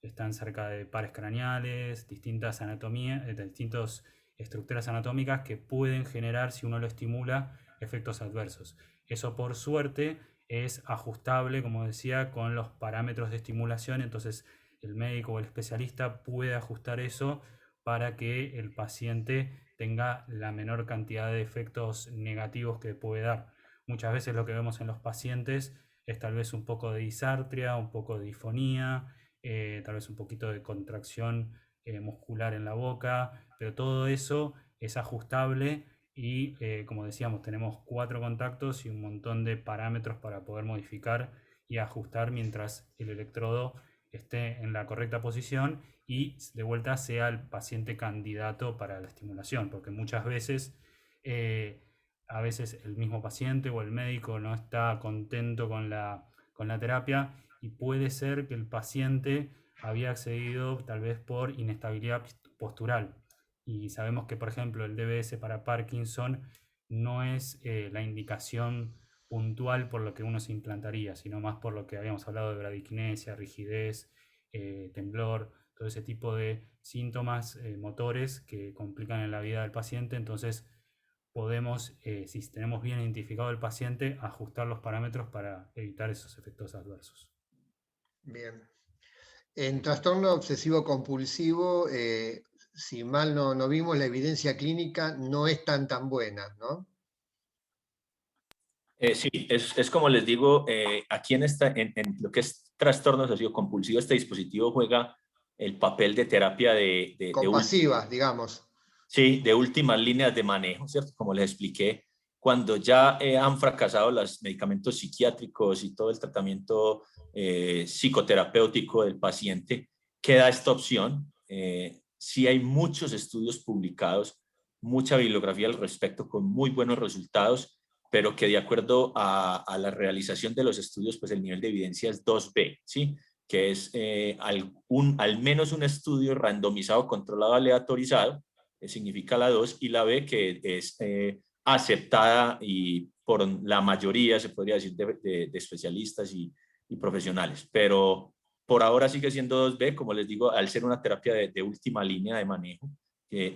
están cerca de pares craneales, distintas anatomías, distintas estructuras anatómicas que pueden generar, si uno lo estimula, efectos adversos. Eso, por suerte, es ajustable, como decía, con los parámetros de estimulación, entonces el médico o el especialista puede ajustar eso para que el paciente tenga la menor cantidad de efectos negativos que puede dar. Muchas veces lo que vemos en los pacientes es tal vez un poco de disartria, un poco de disfonía, tal vez un poquito de contracción muscular en la boca, pero todo eso es ajustable y como decíamos, tenemos 4 contactos y un montón de parámetros para poder modificar y ajustar mientras el electrodo esté en la correcta posición y de vuelta sea el paciente candidato para la estimulación, porque muchas veces a veces el mismo paciente o el médico no está contento con la terapia y puede ser que el paciente había accedido tal vez por inestabilidad postural. Y sabemos que, por ejemplo, el DBS para Parkinson no es la indicación puntual por lo que uno se implantaría, sino más por lo que habíamos hablado de bradiquinesia, rigidez, temblor, todo ese tipo de síntomas motores que complican en la vida del paciente. Entonces podemos, si tenemos bien identificado el paciente, ajustar los parámetros para evitar esos efectos adversos. Bien. En trastorno obsesivo compulsivo, si mal no vimos, la evidencia clínica no es tan buena, ¿no? Sí, es como les digo, aquí en lo que es trastorno obsesivo compulsivo, este dispositivo juega el papel de terapia compasiva, digamos. Sí, de últimas líneas de manejo, ¿cierto? Como les expliqué, cuando ya han fracasado los medicamentos psiquiátricos y todo el tratamiento psicoterapéutico del paciente, queda esta opción. Sí hay muchos estudios publicados, mucha bibliografía al respecto con muy buenos resultados, pero que de acuerdo a la realización de los estudios, pues el nivel de evidencia es 2B, ¿sí? Que es al menos un estudio randomizado, controlado, aleatorizado, significa la 2, y la B, que es aceptada y por la mayoría, se podría decir, de especialistas y profesionales. Pero por ahora sigue siendo 2B, como les digo, al ser una terapia de última línea de manejo,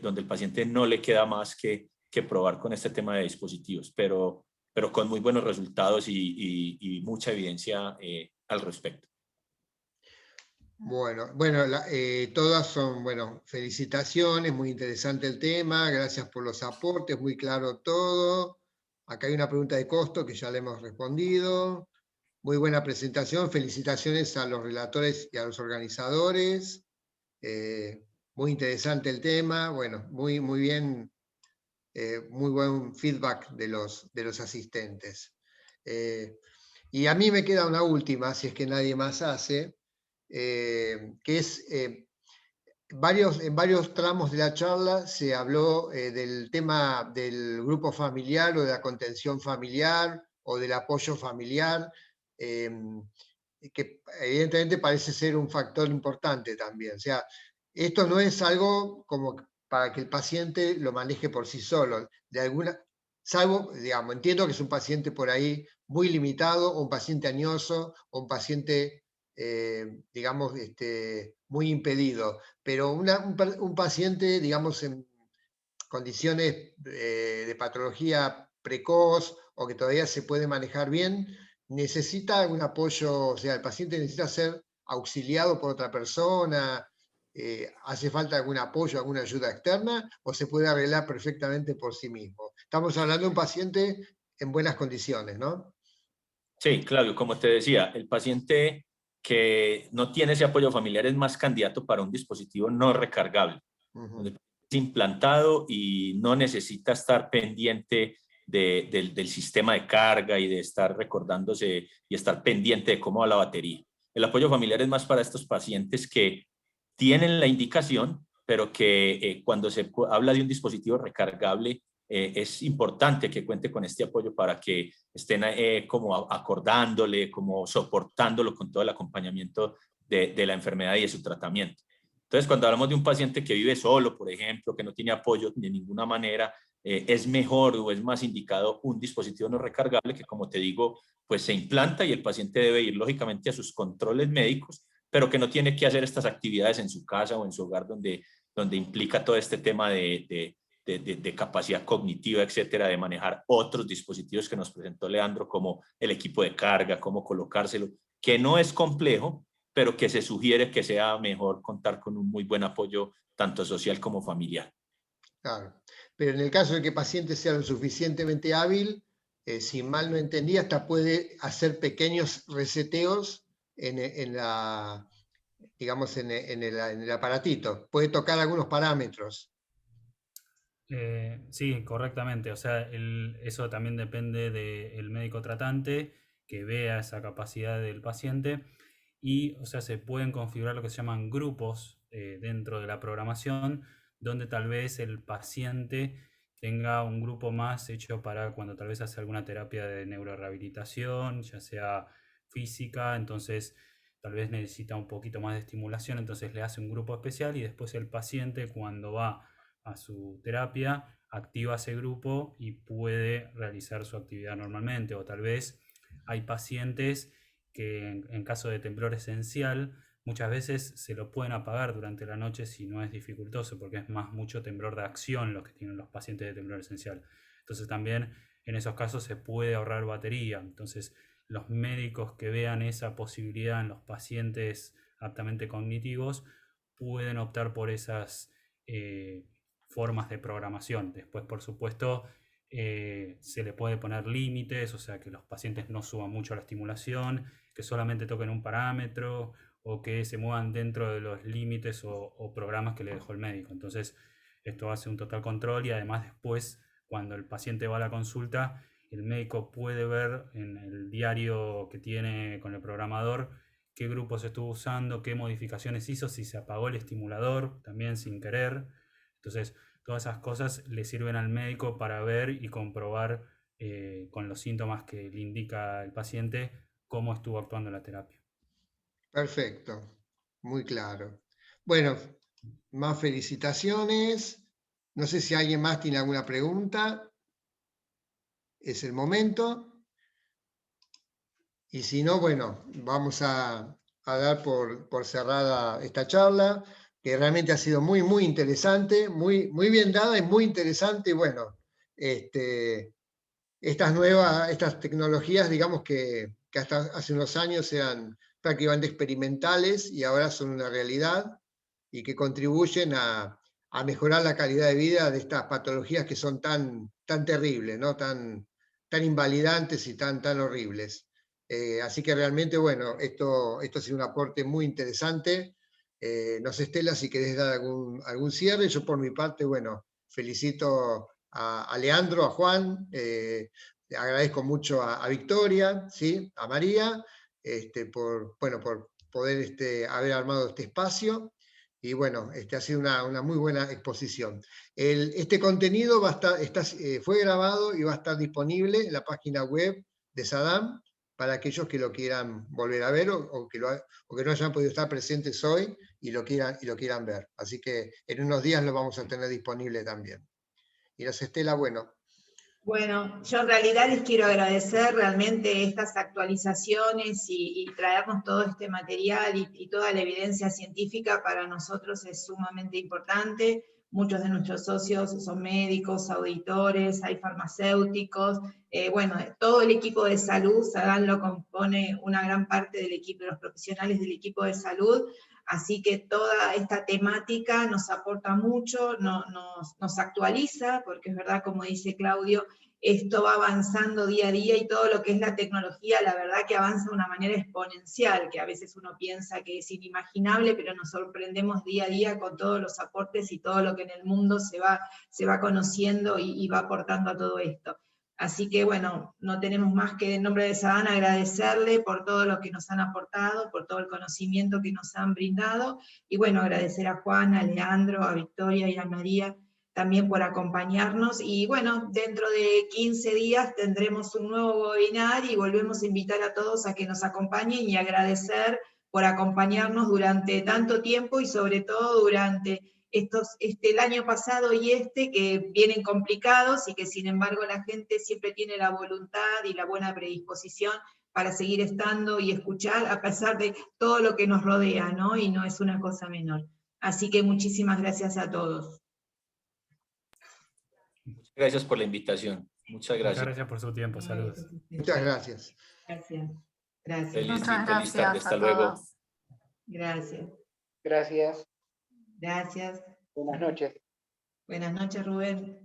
donde el paciente no le queda más que probar con este tema de dispositivos, pero con muy buenos resultados y mucha evidencia al respecto. Bueno, todas son, felicitaciones, muy interesante el tema, gracias por los aportes, muy claro todo. Acá hay una pregunta de costo que ya le hemos respondido. Muy buena presentación, felicitaciones a los relatores y a los organizadores. Muy interesante el tema, bueno, muy bien, muy buen feedback de los asistentes. Y a mí me queda una última, si es que nadie más hace, que es, en varios tramos de la charla se habló del tema del grupo familiar o de la contención familiar o del apoyo familiar, que evidentemente parece ser un factor importante también. O sea, esto no es algo como para que el paciente lo maneje por sí solo, salvo, digamos, entiendo que es un paciente por ahí muy limitado, o un paciente añoso, o un paciente, digamos, muy impedido, pero un paciente, digamos, en condiciones de patología precoz o que todavía se puede manejar bien, necesita algún apoyo, o sea, el paciente necesita ser auxiliado por otra persona, hace falta algún apoyo, alguna ayuda externa, o se puede arreglar perfectamente por sí mismo. Estamos hablando de un paciente en buenas condiciones, ¿no? Sí, Claudio, como te decía, el paciente que no tiene ese apoyo familiar es más candidato para un dispositivo no recargable. Uh-huh. Es implantado y no necesita estar pendiente del sistema de carga y de estar recordándose y estar pendiente de cómo va la batería. El apoyo familiar es más para estos pacientes que tienen la indicación, pero que cuando se habla de un dispositivo recargable, es importante que cuente con este apoyo para que estén como acordándole, como soportándolo con todo el acompañamiento de la enfermedad y de su tratamiento. Entonces, cuando hablamos de un paciente que vive solo, por ejemplo, que no tiene apoyo de ninguna manera, es mejor o es más indicado un dispositivo no recargable que, como te digo, pues se implanta y el paciente debe ir lógicamente a sus controles médicos, pero que no tiene que hacer estas actividades en su casa o en su hogar donde implica todo este tema de capacidad cognitiva, etcétera, de manejar otros dispositivos que nos presentó Leandro, como el equipo de carga, cómo colocárselo, que no es complejo, pero que se sugiere que sea mejor contar con un muy buen apoyo, tanto social como familiar. Claro. Pero en el caso de que el paciente sea lo suficientemente hábil, si mal no entendí, hasta puede hacer pequeños reseteos digamos, en el aparatito. Puede tocar algunos parámetros. Sí, correctamente. O sea, eso también depende del médico tratante que vea esa capacidad del paciente y, o sea, se pueden configurar lo que se llaman grupos dentro de la programación, donde tal vez el paciente tenga un grupo más hecho para cuando tal vez hace alguna terapia de neurorehabilitación, ya sea física, entonces tal vez necesita un poquito más de estimulación, entonces le hace un grupo especial y después el paciente cuando va a su terapia, activa ese grupo y puede realizar su actividad normalmente. O tal vez hay pacientes que en caso de temblor esencial muchas veces se lo pueden apagar durante la noche si no es dificultoso, porque es más mucho temblor de acción los que tienen los pacientes de temblor esencial. Entonces también en esos casos se puede ahorrar batería. Entonces los médicos que vean esa posibilidad en los pacientes aptamente cognitivos pueden optar por esas formas de programación. Después, por supuesto, se le puede poner límites, o sea, que los pacientes no suban mucho la estimulación, que solamente toquen un parámetro o que se muevan dentro de los límites o programas que le dejó el médico. Entonces, esto hace un total control y además después, cuando el paciente va a la consulta, el médico puede ver en el diario que tiene con el programador qué grupos estuvo usando, qué modificaciones hizo, si se apagó el estimulador también sin querer. Entonces, todas esas cosas le sirven al médico para ver y comprobar con los síntomas que le indica el paciente cómo estuvo actuando la terapia. Perfecto, muy claro. Bueno, más felicitaciones. No sé si alguien más tiene alguna pregunta. Es el momento. Y si no, bueno, vamos a dar por cerrada esta charla, que realmente ha sido muy, muy interesante, muy, muy bien dada y muy interesante. Y bueno, estas tecnologías, digamos que hasta hace unos años eran prácticamente experimentales y ahora son una realidad y que contribuyen a mejorar la calidad de vida de estas patologías que son tan terribles, ¿no? tan invalidantes y tan horribles. Así que realmente, bueno, esto ha sido un aporte muy interesante. No sé, Estela, si querés dar algún cierre. Yo por mi parte, bueno, felicito a Leandro, a Juan, agradezco mucho a Victoria, ¿sí? A María, por poder haber armado este espacio. Y bueno, ha sido una muy buena exposición. Este contenido fue grabado y va a estar disponible en la página web de SADAM para aquellos que lo quieran volver a ver o que no hayan podido estar presentes hoy y lo quieran ver. Así que en unos días lo vamos a tener disponible también. Y las Estela, bueno. Bueno, yo en realidad les quiero agradecer realmente estas actualizaciones y traernos todo este material y toda la evidencia científica para nosotros es sumamente importante. Muchos de nuestros socios son médicos, auditores, hay farmacéuticos. Bueno, todo el equipo de salud, Sagan lo compone una gran parte del equipo, de los profesionales del equipo de salud. Así que toda esta temática nos aporta mucho, nos actualiza, porque es verdad, como dice Claudio, esto va avanzando día a día y todo lo que es la tecnología, la verdad que avanza de una manera exponencial, que a veces uno piensa que es inimaginable, pero nos sorprendemos día a día con todos los aportes y todo lo que en el mundo se va conociendo y va aportando a todo esto. Así que bueno, no tenemos más que en nombre de Sagan agradecerle por todo lo que nos han aportado, por todo el conocimiento que nos han brindado, y bueno, agradecer a Juan, a Leandro, a Victoria y a María también por acompañarnos, y bueno, dentro de 15 días tendremos un nuevo webinar y volvemos a invitar a todos a que nos acompañen y agradecer por acompañarnos durante tanto tiempo y sobre todo durante el año pasado y que vienen complicados y que sin embargo la gente siempre tiene la voluntad y la buena predisposición para seguir estando y escuchar a pesar de todo lo que nos rodea, ¿no? Y no es una cosa menor. Así que muchísimas gracias a todos. Muchas gracias por la invitación. Muchas gracias. Muchas gracias por su tiempo. Saludos. Muchas gracias. Gracias. Gracias. Feliz tarde. Hasta luego. Gracias. Gracias. Gracias. Buenas noches. Buenas noches, Rubén.